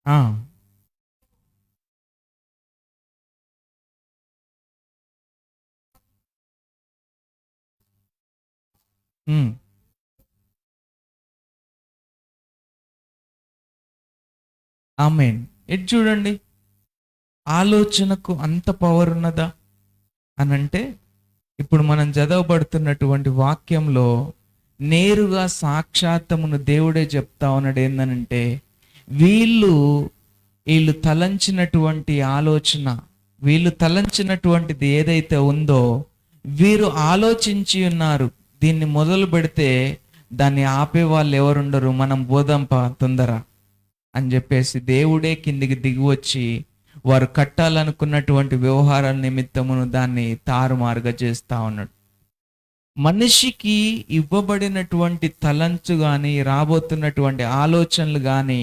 ఆ ఆమేన్. ఇది చూడండి, ఆలోచనకు అంత పవర్ ఉన్నదా అని అంటే, ఇప్పుడు మనం చదవబడుతున్నటువంటి వాక్యంలో నేరుగా సాక్షాత్తమును దేవుడే చెప్తా ఉన్నాడు. ఏందనంటే, వీళ్ళు తలంచినటువంటి ఆలోచన, వీళ్ళు తలంచినటువంటిది ఏదైతే ఉందో, వీరు ఆలోచించి ఉన్నారు, దీన్ని మొదలు పెడితే దాన్ని ఆపే వాళ్ళు ఎవరుండరు, మనం పోదాంప తొందర అని చెప్పేసి దేవుడే కిందికి దిగి వచ్చి వారు కట్టాలనుకున్నటువంటి వ్యవహారాల నిమిత్తమును దాన్ని తారుమారుగా చేస్తా ఉన్నాడు. మనిషికి ఇవ్వబడినటువంటి తలంచు కానీ, రాబోతున్నటువంటి ఆలోచనలు కానీ,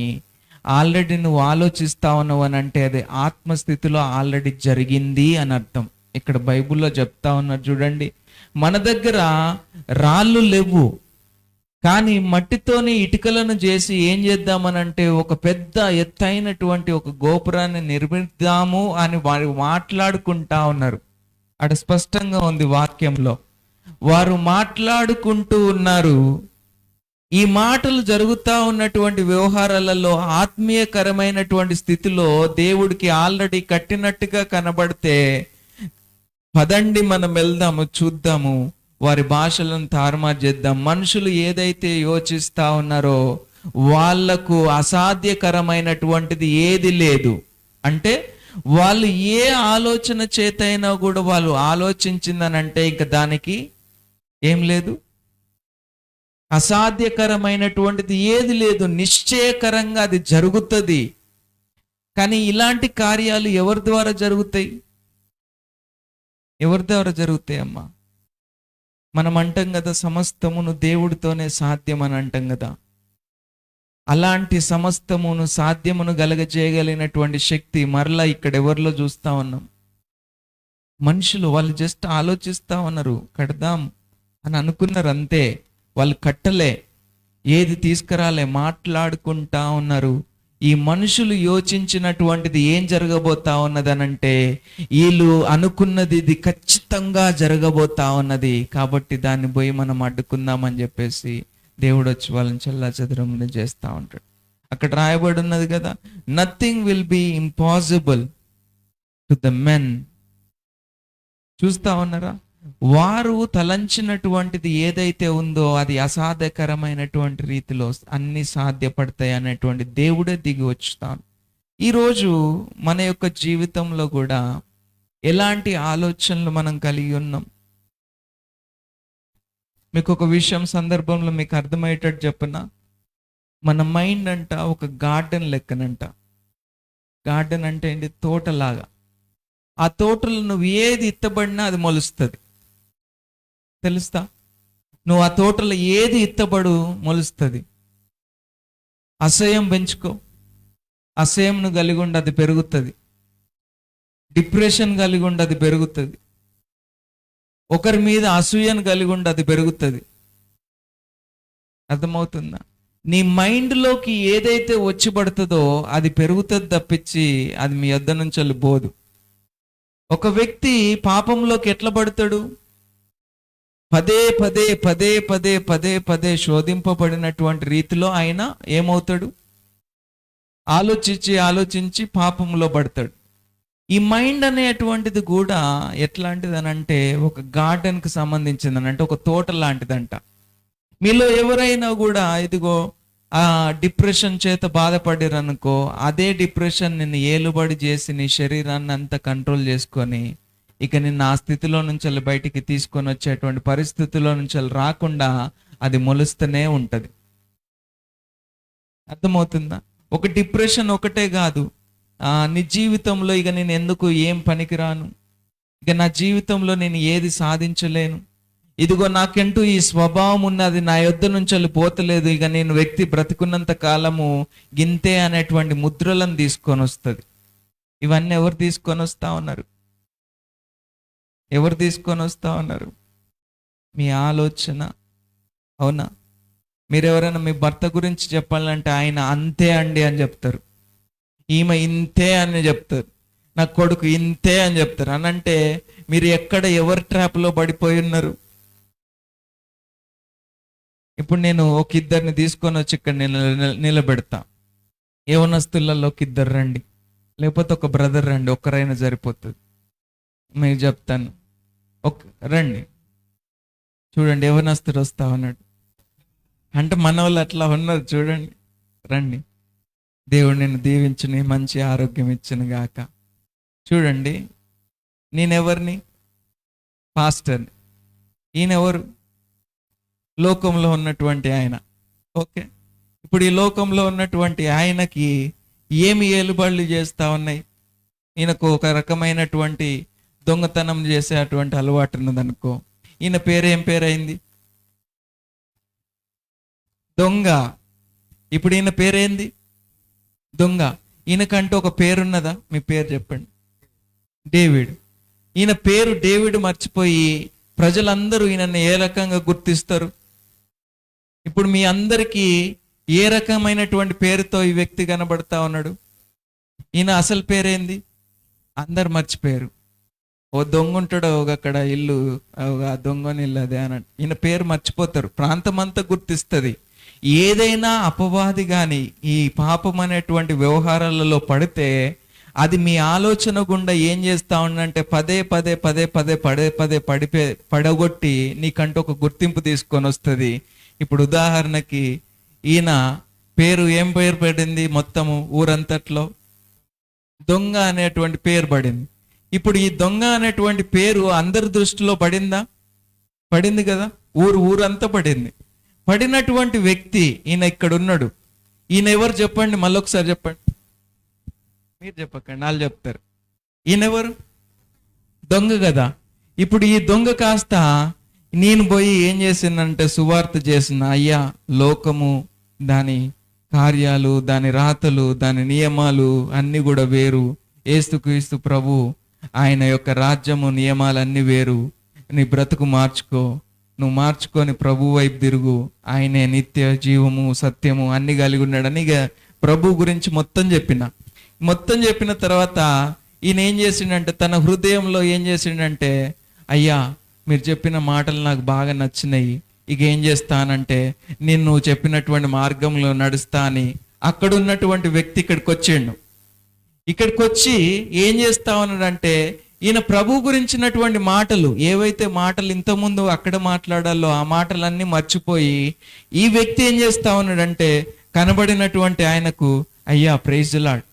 ఆల్రెడీ నువ్వు ఆలోచిస్తా ఉన్నావు అని అంటే అది ఆత్మస్థితిలో ఆల్రెడీ జరిగింది అని అర్థం. ఇక్కడ బైబిల్లో చెప్తా ఉన్నారు చూడండి, మన దగ్గర రాళ్ళు లేవు, కానీ మట్టితోని ఇటుకలను చేసి ఏం చేద్దామనంటే ఒక పెద్ద ఎత్తైనటువంటి ఒక గోపురాన్ని నిర్మిద్దాము అని వారు మాట్లాడుకుంటా ఉన్నారు. అక్కడ స్పష్టంగా ఉంది వాక్యంలో, వారు మాట్లాడుకుంటూ ఉన్నారు. ఈ మాటలు జరుగుతూ ఉన్నటువంటి వ్యవహారాలలో ఆత్మీయకరమైనటువంటి స్థితిలో దేవుడికి ఆల్రెడీ కట్టినట్టుగా కనబడితే, పదండి మనం వెళ్దాము, చూద్దాము, వారి భాషలను తారుమారు చేద్దాం. మనుషులు ఏదైతే యోచిస్తా ఉన్నారో వాళ్లకు అసాధ్యకరమైనటువంటిది ఏది లేదు. అంటే వాళ్ళు ఏ ఆలోచన చేతైనా కూడా వాళ్ళు ఆలోచించిందనంటే ఇంకా దానికి ఏం లేదు, అసాధ్యకరమైనటువంటిది ఏది లేదు, నిశ్చయకరంగా అది జరుగుతుంది. కానీ ఇలాంటి కార్యాలు ఎవరి ద్వారా జరుగుతాయి? ఎవరి ద్వారా జరుగుతాయి అమ్మా? మనం అంటాం కదా, సమస్తమును దేవుడితోనే సాధ్యం అని అంటాం కదా. అలాంటి సమస్తమును సాధ్యమును చేయగలిగినటువంటి శక్తి మరలా ఇక్కడ ఎవరిలో చూస్తా ఉన్నాం? మనుషులు. వాళ్ళు జస్ట్ ఆలోచిస్తా ఉన్నారు, కడదాం అని అనుకున్నారు అంతే. వాళ్ళు కట్టలే, ఏది తీసుకురాలే, మాట్లాడుకుంటా ఉన్నారు. ఈ మనుషులు యోచించినటువంటిది ఏం జరగబోతా ఉన్నదనంటే, వీళ్ళు అనుకున్నది ఇది ఖచ్చితంగా జరగబోతా ఉన్నది, కాబట్టి దాన్ని పోయి మనం అడ్డుకుందామని చెప్పేసి దేవుడు వచ్చి వాళ్ళని చెల్లాచెదరం చేస్తూ ఉంటాడు. అక్కడ రాయబడి ఉన్నది కదా, nothing will be impossible to the men. చూస్తా ఉన్నారా? వారు తలంచినటువంటిది ఏదైతే ఉందో అది అసాధ్యకరమైనటువంటి రీతిలో అన్ని సాధ్యపడతాయి అనేటువంటి దేవుడే దిగి వచ్చుతాను. ఈరోజు మన యొక్క జీవితంలో కూడా ఎలాంటి ఆలోచనలు మనం కలిగి ఉన్నాం? మీకు ఒక విషయం సందర్భంలో మీకు అర్థమయ్యేటట్టు చెప్పనా? మన మైండ్ అంట ఒక గార్డెన్ లెక్కనంట. గార్డెన్ అంటే ఏంటి? తోటలాగా. ఆ తోటలో నువ్వు ఏది ఇత్తబడినా అది మొలుస్తుంది, తెలుస్తా? నువ్వు ఆ తోటలో ఏది ఇత్తబడు మొలుస్తుంది. అసహ్యం పెంచుకో, అసహ్యంను కలిగి ఉండి అది పెరుగుతుంది. డిప్రెషన్ కలిగి ఉండి అది పెరుగుతుంది. ఒకరి మీద అసూయను కలిగి ఉండి అది పెరుగుతుంది. అర్థమవుతుందా? నీ మైండ్లోకి ఏదైతే వచ్చి పడుతుందో అది పెరుగుతుంది తప్పించి అది మీ యొద్ద నుంచి పోదు. ఒక వ్యక్తి పాపంలోకి ఎట్లా పడతాడు? పదే పదే పదే పదే పదే పదే శోధింపబడినటువంటి రీతిలో ఆయన ఏమవుతాడు? ఆలోచించి ఆలోచించి పాపంలో పడతాడు. ఈ మైండ్ అనేటువంటిది కూడా ఎట్లాంటిది అని అంటే ఒక గార్డెన్కి సంబంధించిందని, అంటే ఒక తోట లాంటిదంట. మీలో ఎవరైనా కూడా ఇదిగో ఆ డిప్రెషన్ చేత బాధపడిరనుకో, అదే డిప్రెషన్ నిన్ను ఏలుబడి చేసి నీ శరీరాన్ని అంతా కంట్రోల్ చేసుకొని ఇక నిన్ను ఆ స్థితిలో నుంచి బయటికి తీసుకొని వచ్చేటువంటి పరిస్థితిలో నుంచి రాకుండా అది మొలుస్తూనే ఉంటుంది. అర్థమవుతుందా? ఒక డిప్రెషన్ ఒకటే కాదు, నీ జీవితంలో ఇక నేను ఎందుకు ఏం పనికిరాను, ఇక నా జీవితంలో నేను ఏది సాధించలేను, ఇదిగో నాకంటూ ఈ స్వభావం ఉన్నది నా యొద్ద నుంచి పోతలేదు, ఇక నేను వ్యక్తి బ్రతుకున్నంత కాలము గింతే అనేటువంటి ముద్రలను తీసుకొని వస్తుంది. ఇవన్నీ ఎవరు తీసుకొని వస్తా ఉన్నారు? ఎవరు తీసుకొని వస్తా ఉన్నారు? మీ ఆలోచన. అవునా? మీరు ఎవరైనా మీ భర్త గురించి చెప్పాలంటే ఆయన అంతే అండి అని చెప్తారు, ఈమె ఇంతే అని చెప్తారు, నా కొడుకు ఇంతే అని చెప్తారు. అనంటే మీరు ఎక్కడ ఎవరి ట్రాప్లో పడిపోయి ఉన్నారు? ఇప్పుడు నేను ఒక ఇద్దరిని తీసుకొని వచ్చి ఇక్కడ నిలబెడతా. యవనస్తులలో ఒక ఇద్దరు రండి, లేకపోతే ఒక బ్రదర్ రండి, ఒక్కరైనా సరిపోతుంది. మీకు చెప్తాను, రండి చూడండి, యవనస్తుడు వస్తా ఉన్నాడు అంటే మన వాళ్ళు అట్లా ఉన్నారు చూడండి. రండి, దేవుడు నిన్ను దీవించుని, మంచి ఆరోగ్యం ఇచ్చును గాక. చూడండి, నేనెవరిని? పాస్టర్ని. ఈయనెవరు? లోకంలో ఉన్నటువంటి ఆయన. ఓకే, ఇప్పుడు ఈ లోకంలో ఉన్నటువంటి ఆయనకి ఏమి ఏలుబడులు చేస్తూ ఉన్నాయి? ఈయనకు ఒక రకమైనటువంటి దొంగతనం చేసేటువంటి అలవాటు ఉన్నదనుకో. ఈయన పేరేం పేరైంది? దొంగ. ఇప్పుడు ఈయన పేరేంది? దొంగ. ఈయనకంటూ ఒక పేరున్నదా? మీ పేరు చెప్పండి. డేవిడ్. ఈయన పేరు డేవిడ్ మర్చిపోయి ప్రజలందరూ ఈయనని ఏ రకంగా గుర్తిస్తారు? ఇప్పుడు మీ అందరికీ ఏ రకమైనటువంటి పేరుతో ఈ వ్యక్తి కనబడతా ఉన్నాడు? ఈయన అసలు పేరేంది? అందరు మర్చిపోయారు. ఓ దొంగ ఉంటాడు అక్కడ ఇల్లు, ఆ దొంగని ఇల్లు అదే అన్నట్టు ఈయన పేరు మర్చిపోతారు. ప్రాంతం అంతా గుర్తిస్తుంది. ఏదైనా అపవాది కానీ ఈ పాపం అనేటువంటి వ్యవహారాలలో పడితే అది మీ ఆలోచన గుండా ఏం చేస్తా ఉండంటే పదే పదే పదే పదే పదే పదే పడగొట్టి నీకంటూ ఒక గుర్తింపు తీసుకొని వస్తుంది. ఇప్పుడు ఉదాహరణకి ఈయన పేరు ఏం పేరు పడింది? మొత్తము ఊరంతట్లో దొంగ అనేటువంటి పేరు పడింది. ఇప్పుడు ఈ దొంగ అనేటువంటి పేరు అందరి దృష్టిలో పడిందా? పడింది కదా. ఊరంతా పడింది. పడినటువంటి వ్యక్తి ఈయన ఇక్కడ ఉన్నాడు. ఈయన ఎవరు చెప్పండి? మళ్ళొకసారి చెప్పండి. మీరు చెప్పకండి, వాళ్ళు చెప్తారు. ఈయనెవరు? దొంగ కదా. ఇప్పుడు ఈ దొంగ కాస్త నేను పోయి ఏం చేసిందంటే సువార్త చేసిన, అయ్యా లోకము, దాని కార్యాలు, దాని రాతలు, దాని నియమాలు అన్నీ కూడా వేరు. యేసుక్రీస్తు ప్రభు ఆయన యొక్క రాజ్యము నియమాలన్నీ వేరు. నీ బ్రతుకు మార్చుకో, నువ్వు మార్చుకొని ప్రభు వైపు తిరుగు. ఆయనే నిత్య జీవము సత్యము అన్ని కలిగి ఉన్నాడని ఇక ప్రభు గురించి మొత్తం చెప్పిన తర్వాత ఈయన ఏం చేసిండంటే తన హృదయంలో ఏం చేసిండంటే, అయ్యా మీరు చెప్పిన మాటలు నాకు బాగా నచ్చినాయి, ఇక ఏం చేస్తానంటే నేను నువ్వు చెప్పినటువంటి మార్గంలో నడుస్తా అని అక్కడ ఉన్నటువంటి వ్యక్తి ఇక్కడికి వచ్చి ఏం చేస్తా ఉన్నాడంటే ఈయన ప్రభు గురించినటువంటి మాటలు, ఏవైతే మాటలు ఇంతకుముందు అక్కడ మాట్లాడాలో ఆ మాటలన్నీ మర్చిపోయి ఈ వ్యక్తి ఏం చేస్తా ఉన్నాడంటే కనబడినటువంటి ఆయనకు, అయ్యా ప్రైజ్ ది లార్డ్,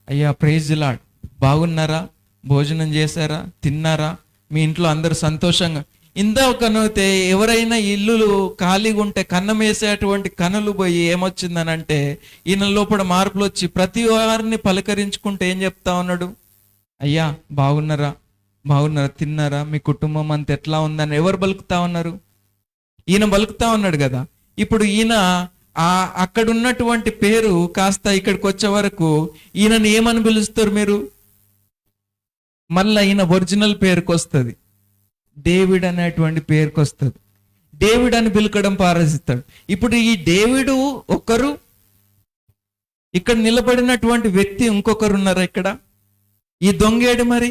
అయ్యా ప్రైజ్ ది లార్డ్, బాగున్నారా, భోజనం చేశారా, తిన్నారా, మీ ఇంట్లో అందరు సంతోషంగా. ఇందాకనైతే ఎవరైనా ఇల్లులు ఖాళీగా ఉంటే కన్నం వేసేటువంటి కనులు పోయి ఏమొచ్చిందనంటే ఈయన లోపల మార్పులు వచ్చి ప్రతి వారిని పలకరించుకుంటే ఏం చెప్తా ఉన్నాడు? అయ్యా బాగున్నారా, తిన్నారా, మీ కుటుంబం అంత ఎట్లా ఉందని ఎవరు పలుకుతా ఉన్నారు? ఈయన పలుకుతా ఉన్నాడు కదా. ఇప్పుడు ఈయన అక్కడ ఉన్నటువంటి పేరు కాస్త ఇక్కడికి వచ్చే వరకు ఈయనని ఏమని పిలుస్తారు మీరు? మళ్ళా ఈయన ఒరిజినల్ పేరుకి వస్తుంది, డేవిడ్ అనేటువంటి పేరుకి వస్తుంది. డేవిడ్ అని పిలకడం ప్రారంభిస్తాడు. ఇప్పుడు ఈ డేవిడు ఒకరు, ఇక్కడ నిలబడినటువంటి వ్యక్తి ఇంకొకరు ఉన్నారు. ఇక్కడ ఈ దొంగేడు, మరి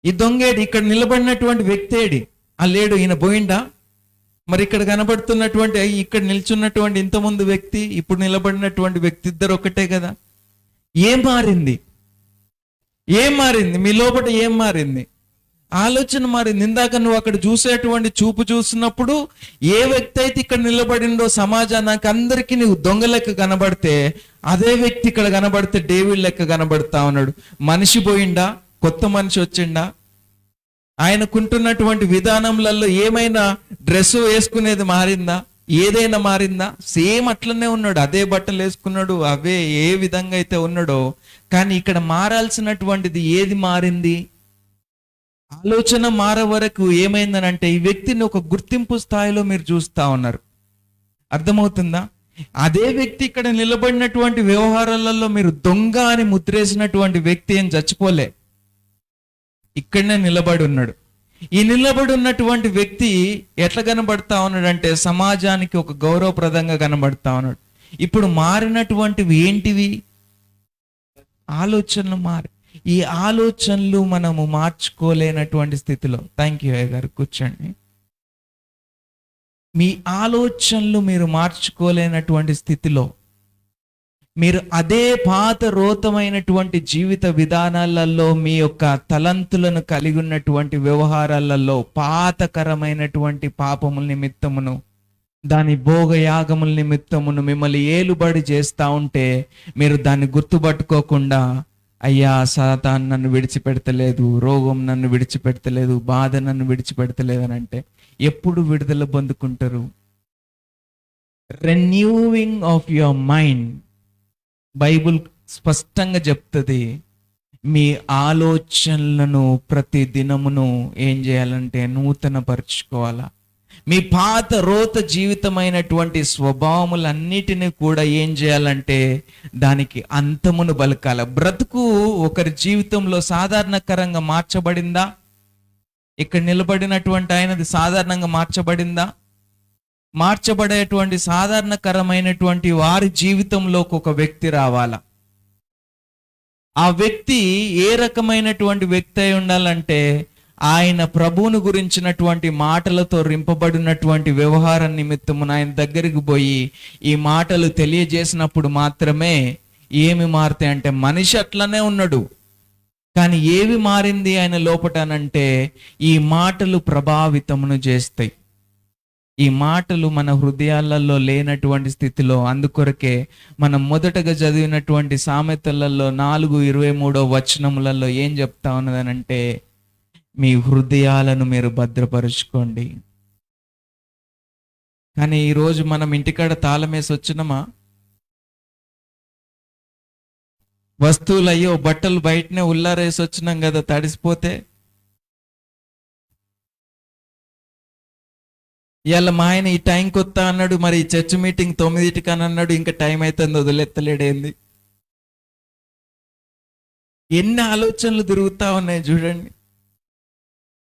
ఈ దొంగేడు, ఇక్కడ నిలబడినటువంటి వ్యక్తి ఏడి? ఆ లేడు, ఈయన పోయిండా? మరి ఇక్కడ కనబడుతున్నటువంటి ఇక్కడ నిల్చున్నటువంటి ఇంతకుముందు వ్యక్తి, ఇప్పుడు నిలబడినటువంటి వ్యక్తి, ఇద్దరు ఒకటే కదా. ఏం మారింది? మీ లోపల ఏం మారింది? ఆలోచన మారింది. ఇందాక నువ్వు అక్కడ చూసేటువంటి చూపు చూసినప్పుడు ఏ వ్యక్తి అయితే ఇక్కడ నిలబడిండో సమాజానికి అందరికీ నువ్వు దొంగ లెక్క కనబడితే, అదే వ్యక్తి ఇక్కడ కనబడితే డేవిడ్ లెక్క కనబడతా ఉన్నాడు. మనిషి పోయిండా? కొత్త మనిషి వచ్చిండా? ఆయనకుంటున్నటువంటి విధానంలలో ఏమైనా డ్రెస్ వేసుకునేది మారిందా? ఏదైనా మారిందా? సేమ్ అట్లనే ఉన్నాడు, అదే బట్టలు వేసుకున్నాడు, అవే ఏ విధంగా అయితే ఉన్నాడో. కానీ ఇక్కడ మారాల్సినటువంటిది ఏది మారింది? ఆలోచన మారే వరకు ఏమైందనంటే ఈ వ్యక్తిని ఒక గుర్తింపు స్థాయిలో మీరు చూస్తా ఉన్నారు. అర్థమవుతుందా? అదే వ్యక్తి ఇక్కడ నిలబడినటువంటి వ్యవహారాలలో మీరు దొంగ అని ముద్రేసినటువంటి వ్యక్తి ఏం చచ్చిపోలే, ఇక్కడనే నిలబడి ఉన్నాడు. ఈ నిలబడి ఉన్నటువంటి వ్యక్తి ఎట్లా కనబడతా ఉన్నాడంటే సమాజానికి ఒక గౌరవప్రదంగా కనబడతా ఉన్నాడు. ఇప్పుడు మారినటువంటివి ఏంటివి? ఆలోచనలు ఈ ఆలోచనలు మనము మార్చుకోలేనటువంటి స్థితిలో, థ్యాంక్ యూ అయ్య గారు, కూర్చోండి. మీ ఆలోచనలు మీరు మార్చుకోలేనటువంటి స్థితిలో మీరు అదే పాత రోతమైనటువంటి జీవిత విధానాలలో మీ యొక్క తలంతులను కలిగి ఉన్నటువంటి వ్యవహారాలలో పాతకరమైనటువంటి పాపముల నిమిత్తమును దాని భోగయాగముల నిమిత్తమును మిమ్మల్ని ఏలుబడి చేస్తూ ఉంటే మీరు దాన్ని గుర్తుపట్టుకోకుండా, అయ్యా సాతాను నన్ను విడిచిపెడతలేదు, రోగం నన్ను విడిచిపెడతలేదు, బాధ నన్ను విడిచిపెడతలేదు అని అంటే ఎప్పుడు విడుదల పొందుకుంటారు? రెన్యూవింగ్ ఆఫ్ యువర్ మైండ్. బైబుల్ స్పష్టంగా చెప్తుంది, మీ ఆలోచనలను ప్రతి దినమును ఏం చేయాలంటే నూతన పరుచుకోవాలా. మీ పాత రోత జీవితమైనటువంటి స్వభావములన్నిటినీ కూడా ఏం చేయాలంటే దానికి అంతమును పలకాల. బ్రతుకు ఒకరి జీవితంలో సాధారణకరంగా మార్చబడిందా? ఇక్కడ నిలబడినటువంటి ఆయనది సాధారణంగా మార్చబడిందా? మార్చబడేటువంటి సాధారణకరమైనటువంటి వారి జీవితంలోకి ఒక వ్యక్తి రావాలా. ఆ వ్యక్తి ఏ రకమైనటువంటి వ్యక్తి అయి ఉండాలంటే ఆయన ప్రభువును గురించినటువంటి మాటలతో రింపబడినటువంటి వ్యవహార నిమిత్తమున ఆయన దగ్గరికి పోయి ఈ మాటలు తెలియజేసినప్పుడు మాత్రమే ఏమి మారుతాయి అంటే, మనిషి అట్లనే ఉన్నాడు కానీ ఏవి మారింది ఆయన లోపటనంటే ఈ మాటలు ప్రభావితమును చేస్తాయి. ఈ మాటలు మన హృదయాలలో లేనటువంటి స్థితిలో, అందుకొరకే మనం మొదటగా చదివినటువంటి సామెతలలో 4:23 వచనములలో ఏం చెప్తా ఉన్నదనంటే, మీ హృదయాలను మీరు భద్రపరుచుకోండి. కానీ ఈరోజు మనం ఇంటికాడ తాళమేసి వచ్చినమా? వస్తువులు అయ్యో బట్టలు బయటనే ఉల్లారేసి వచ్చినాం కదా తడిసిపోతే. ఇవాళ మా ఆయన ఈ టైంకి వస్తా అన్నాడు, మరి చర్చ్ మీటింగ్ 9కి అని అన్నాడు, ఇంకా టైం అవుతుంది వదిలేత్తలేడేంది. ఎన్ని ఆలోచనలు తిరుగుతా ఉన్నాయి చూడండి.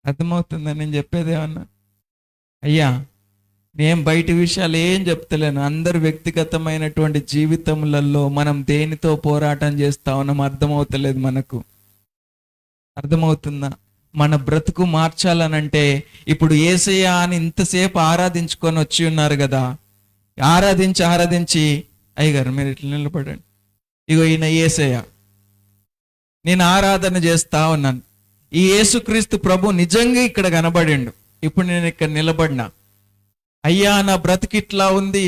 అర్థమవుతుందా నేను చెప్పేది ఏమన్నా? అయ్యా నేను బయట విషయాలు ఏం చెప్తలేను, అందరు వ్యక్తిగతమైనటువంటి జీవితములలో మనం దేనితో పోరాటం చేస్తా ఉన్నాం అర్థమవుతలేదు మనకు. అర్థమవుతుందా? మన బ్రతుకు మార్చాలనంటే ఇప్పుడు యేసయ్య అని ఇంతసేపు ఆరాధించుకొని వచ్చి ఉన్నారు కదా, ఆరాధించి అయ్యగారు మీరు ఇట్లా నిలబడండి, ఇగో ఈయన యేసయ్య, నేను ఆరాధన చేస్తా ఉన్నాను, ఈ యేసుక్రీస్తు ప్రభు నిజంగా ఇక్కడ కనబడిండు, ఇప్పుడు నేను ఇక్కడ నిలబడినా, అయ్యా నా బ్రతుకు ఇట్లా ఉంది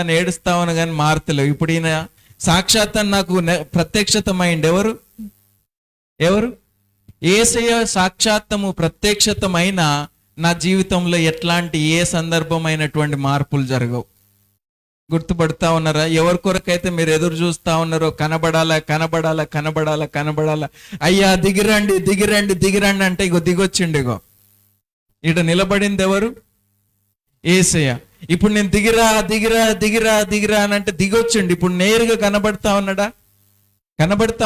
అని ఏడుస్తా ఉన్నా కానీ మారుతలేవు. ఇప్పుడు ఈయన సాక్షాత్ నాకు ప్రత్యక్షతమైంది. ఎవరు? యేసయ్య సాక్షాత్తము ప్రత్యక్షతమైన నా జీవితంలో ఎట్లాంటి ఏ సందర్భమైనటువంటి మార్పులు జరగవు. గుర్తుపడతా ఉన్నారా? ఎవరి కొరకైతే మీరు ఎదురు చూస్తా ఉన్నారో కనబడాలా, అయ్యా దిగిరండి అంటే ఇగో దిగొచ్చిండు. ఇగో ఇట నిలబడింది ఎవరు? యేసయ్య. ఇప్పుడు నేను దిగిరా అని అంటే దిగొచ్చిండు. ఇప్పుడు నేరుగా కనబడతా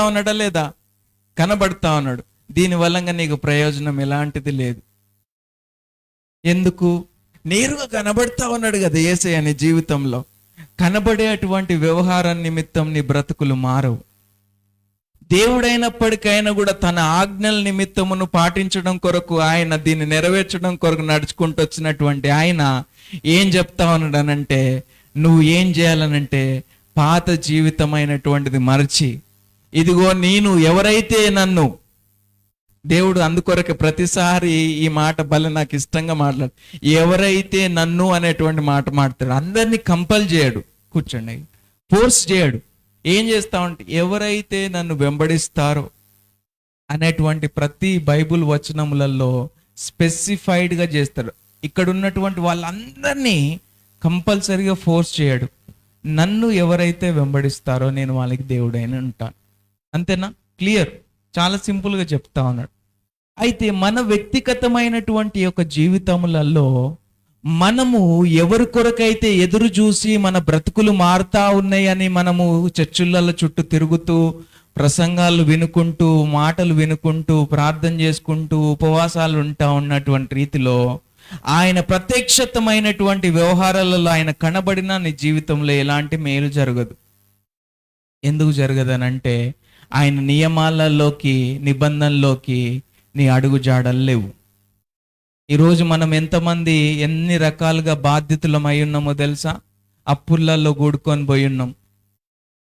ఉన్నాడా లేదా? కనబడతా ఉన్నాడు. దీని వల్ల నీకు ప్రయోజనం ఎలాంటిది లేదు. ఎందుకు? నేరుగా కనబడతా ఉన్నాడు కదా యేసయ్య నీ జీవితంలో. కనబడేటువంటి వ్యవహారం నిమిత్తం నీ బ్రతుకులు మారవు. దేవుడైనప్పటికైనా కూడా తన ఆజ్ఞల నిమిత్తమును పాటించడం కొరకు, ఆయన దీన్ని నెరవేర్చడం కొరకు నడుచుకుంటూ వచ్చినటువంటి ఆయన ఏం చెప్తా ఉన్నాడనంటే, నువ్వు ఏం చేయాలనంటే పాత జీవితమైనటువంటిది మరచి, ఇదిగో నేను ఎవరైతే నన్ను, దేవుడు అందుకొరకు ప్రతిసారి ఈ మాట భలే నాకు ఇష్టంగా మాట్లాడు, ఎవరైతే నన్ను అనేటువంటి మాట మాట్లాడు. అందరినీ కంపల్ చేయడు, కూర్చోండి, ఫోర్స్ చేయడు. ఏం చేస్తా ఉంటే ఎవరైతే నన్ను వెంబడిస్తారో అనేటువంటి ప్రతి బైబుల్ వచనములలో స్పెసిఫైడ్గా చేస్తాడు. ఇక్కడ ఉన్నటువంటి వాళ్ళందరినీ కంపల్సరీగా ఫోర్స్ చేయడు. నన్ను ఎవరైతే వెంబడిస్తారో నేను వాళ్ళకి దేవుడైన ఉంటాను. అంతేనా? క్లియర్, చాలా సింపుల్గా చెప్తా ఉన్నాడు. అయితే మన వ్యక్తిగతమైనటువంటి యొక్క జీవితములలో మనము ఎవరి కొరకైతే ఎదురు చూసి మన బ్రతుకులు మారుతా ఉన్నాయని మనము చర్చిలలో చుట్టూ తిరుగుతూ, ప్రసంగాలు వినుకుంటూ, మాటలు వినుకుంటూ, ప్రార్థన చేసుకుంటూ, ఉపవాసాలు ఉంటా ఉన్నటువంటి రీతిలో ఆయన ప్రత్యక్షతమైనటువంటి వ్యవహారాలలో ఆయన కనబడిన నీ జీవితంలో ఎలాంటి మేలు జరగదు. ఎందుకు జరగదనంటే ఆయన నియమాలలోకి, నిబంధనలోకి నీ అడుగు జాడలు లేవు. ఈరోజు మనం ఎంతమంది ఎన్ని రకాలుగా బాధ్యతలమై ఉన్నామో తెలుసా? అప్పులలో కూడుకొని పోయి ఉన్నాం.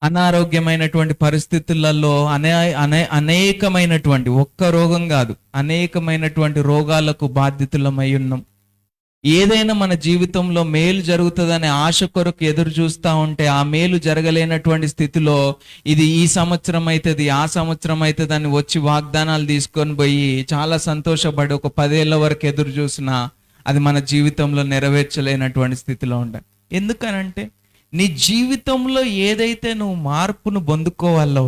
అనారోగ్యమైనటువంటి పరిస్థితులలో అనేకమైనటువంటి, ఒక్క రోగం కాదు, అనేకమైనటువంటి రోగాలకు బాధ్యతలమై ఉన్నాం. ఏదైనా మన జీవితంలో మేలు జరుగుతుందనే ఆశ కొరకు ఎదురు చూస్తూ ఉంటే ఆ మేలు జరగలేనటువంటి స్థితిలో ఇది ఈ సంవత్సరం అవుతుంది, ఆ సంవత్సరం అవుతుంది అని వచ్చి వాగ్దానాలు తీసుకొని పోయి చాలా సంతోషపడి ఒక 10 ఏళ్ళ వరకు ఎదురు చూసినా అది మన జీవితంలో నెరవేర్చలేనటువంటి స్థితిలో ఉండాలి. ఎందుకనంటే నీ జీవితంలో ఏదైతే నువ్వు మార్పును పొందుకోవాలో,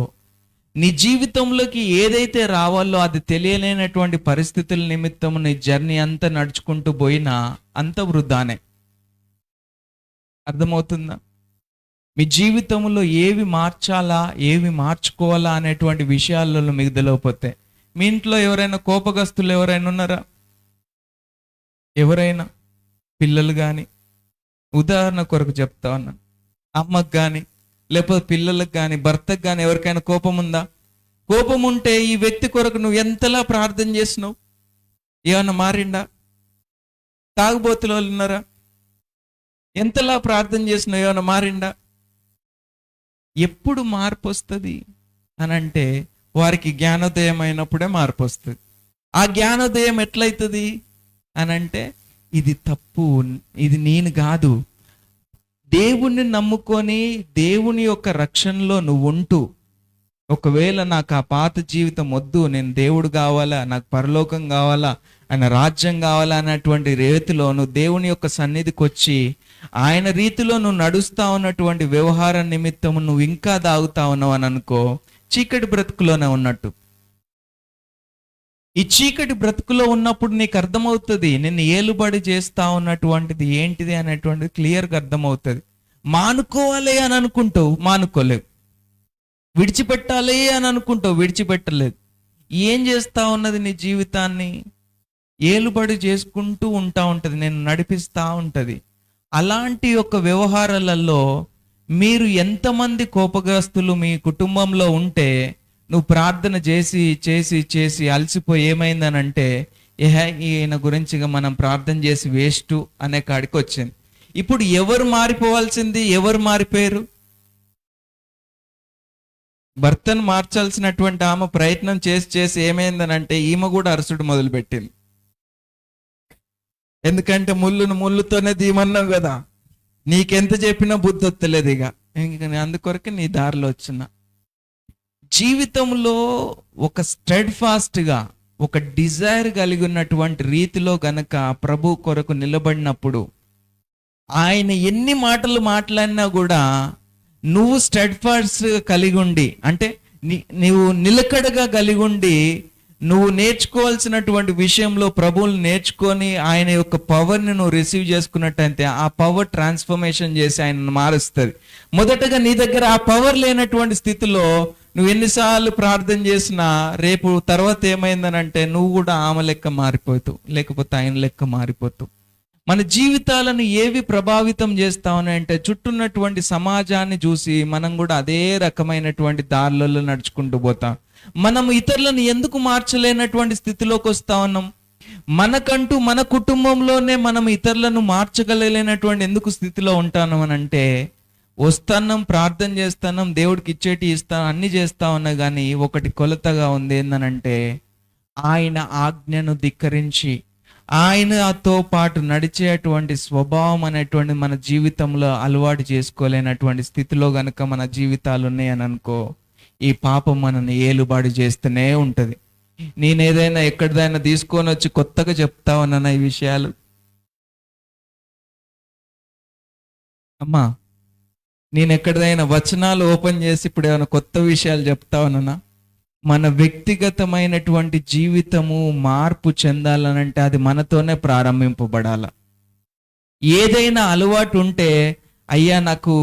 నీ జీవితంలోకి ఏదైతే రావాలో అది తెలియలేనటువంటి పరిస్థితుల నిమిత్తం నీ జర్నీ అంతా నడుచుకుంటూ పోయినా అంత వృధానే. అర్థమవుతుందా? మీ జీవితంలో ఏవి మార్చాలా, ఏవి మార్చుకోవాలా అనేటువంటి విషయాలలో మీకు తెలియకపోతే, మీ ఇంట్లో ఎవరైనా కోపగస్తులు ఎవరైనా ఉన్నారా? ఎవరైనా పిల్లలు కానీ, ఉదాహరణ కొరకు చెప్తా ఉన్నాను, అమ్మకు కానీ లేకపోతే పిల్లలకు కానీ భర్తకు కానీ ఎవరికైనా కోపం ఉందా? కోపం ఉంటే ఈ వ్యక్తి కొరకు నువ్వు ఎంతలా ప్రార్థన చేసినావు? ఏమన్నా మారిండా? తాగుబోతుల వాళ్ళు ఉన్నారా? ఎంతలా ప్రార్థన చేసినావు? ఏమన్నా మారిండా? ఎప్పుడు మార్పు వస్తుంది అని అంటే వారికి జ్ఞానోదయం అయినప్పుడే మార్పు వస్తుంది. ఆ జ్ఞానోదయం ఎట్లయితుంది అని అంటే, ఇది తప్పు, ఇది నేను కాదు. దేవుణ్ణి నమ్ముకొని దేవుని యొక్క రక్షణలో నువ్వు ఉంటూ, ఒకవేళ నాకు ఆ పాత జీవితం వద్దు, నేను దేవుడు కావాలా, నాకు పరలోకం కావాలా, ఆయన రాజ్యం కావాలా అన్నటువంటి రీతిలో నువ్వు దేవుని యొక్క సన్నిధికి వచ్చి ఆయన రీతిలో నువ్వు నడుస్తా ఉన్నటువంటి వ్యవహార నిమిత్తం నువ్వు ఇంకా దాగుతా ఉన్నావు అని అనుకో, చీకటి బ్రతుకులోనే ఉన్నట్టు. ఈ చీకటి బ్రతుకులో ఉన్నప్పుడు నీకు అర్థమవుతుంది నిన్ను ఏలుబడి చేస్తా ఉన్నటువంటిది ఏంటిది అనేటువంటిది క్లియర్గా అర్థమవుతుంది. మానుకోవాలి అని అనుకుంటావు, మానుకోలేవు. విడిచిపెట్టాలి అని అనుకుంటావు, విడిచిపెట్టలేదు. ఏం చేస్తా ఉన్నది నీ జీవితాన్ని? ఏలుబడి చేసుకుంటూ ఉంటా ఉంటుంది, నేను నడిపిస్తూ ఉంటుంది. అలాంటి యొక్క వ్యవహారాలలో మీరు ఎంతమంది కోపగ్రస్తులు మీ కుటుంబంలో ఉంటే, నువ్వు ప్రార్థన చేసి చేసి చేసి అలసిపోయి ఏమైందనంటే, ఈయన గురించిగా మనం ప్రార్థన చేసి వేస్ట్ అనే కాడికి వచ్చింది. ఇప్పుడు ఎవరు మారిపోవాల్సింది? ఎవరు మారిపోయారు? భర్తను మార్చాల్సినటువంటి ఆమె ప్రయత్నం చేసి చేసి ఏమైందనంటే ఈమె కూడా అరసుడు మొదలుపెట్టింది. ఎందుకంటే ముళ్ళును ముళ్ళుతోనే దీమన్నావు కదా, నీకెంత చెప్పినా బుద్ధి వస్తలేదు. ఇక అందుకొరకే నీ దారిలో వచ్చిన జీవితంలో ఒక స్టెడ్ ఫాస్ట్గా ఒక డిజైర్ కలిగి ఉన్నటువంటి రీతిలో గనక ప్రభు కొరకు నిలబడినప్పుడు, ఆయన ఎన్ని మాటలు మాట్లాడినా కూడా నువ్వు స్టెడ్ ఫాస్ట్ కలిగి ఉండి, అంటే నువ్వు నిలకడగా కలిగి ఉండి, నువ్వు నేర్చుకోవాల్సినటువంటి విషయంలో ప్రభువుని నేర్చుకొని ఆయన యొక్క పవర్ని నువ్వు రిసీవ్ చేసుకున్నట్టయితే ఆ పవర్ ట్రాన్స్ఫర్మేషన్ చేసి ఆయన మారుస్తుంది. మొదటగా నీ దగ్గర ఆ పవర్ లేనటువంటి స్థితిలో నువ్వు ఎన్నిసార్లు ప్రార్థన చేసినా రేపు తర్వాత ఏమైందనంటే నువ్వు కూడా ఆమె లెక్క మారిపోతావు, లేకపోతే ఆయన లెక్క మారిపోతావు. మన జీవితాలను ఏవి ప్రభావితం చేస్తామనంటే, చుట్టూన్నటువంటి సమాజాన్ని చూసి మనం కూడా అదే రకమైనటువంటి దారులలో నడుచుకుంటూ పోతాం. మనం ఇతరులను ఎందుకు మార్చలేనటువంటి స్థితిలోకి వస్తా ఉన్నాం? మనకంటూ మన కుటుంబంలోనే మనం ఇతరులను మార్చగలేనటువంటి ఎందుకు స్థితిలో ఉంటాను అని అంటే, వస్తున్నాం, ప్రార్థన చేస్తున్నాం, దేవుడికి ఇచ్చేటి ఇస్తాం, అన్ని చేస్తా ఉన్నా కానీ ఒకటి కొలతగా ఉంది. ఏందనంటే, ఆయన ఆజ్ఞను ధిక్కరించి ఆయనతో పాటు నడిచేటువంటి స్వభావం అనేటువంటి మన జీవితంలో అలవాటు చేసుకోలేనటువంటి స్థితిలో గనుక మన జీవితాలు ఉన్నాయని అనుకో, ఈ పాపం మనల్ని ఏలుబాటు చేస్తూనే ఉంటుంది. నేనేదైనా ఎక్కడిదైనా తీసుకొని వచ్చి కొత్తగా చెప్తా ఉన్నానా ఈ విషయాలు? అమ్మా, నేను ఎక్కడిదైనా వచనాలు ఓపెన్ చేసి ఇప్పుడు ఏమైనా కొత్త విషయాలు చెప్తా ఉన్నానా? మన వ్యక్తిగతమైనటువంటి జీవితము మార్పు చెందాలనంటే అది మనతోనే ప్రారంభింపబడాల. ఏదైనా అలవాటు ఉంటే, అయ్యా నాకు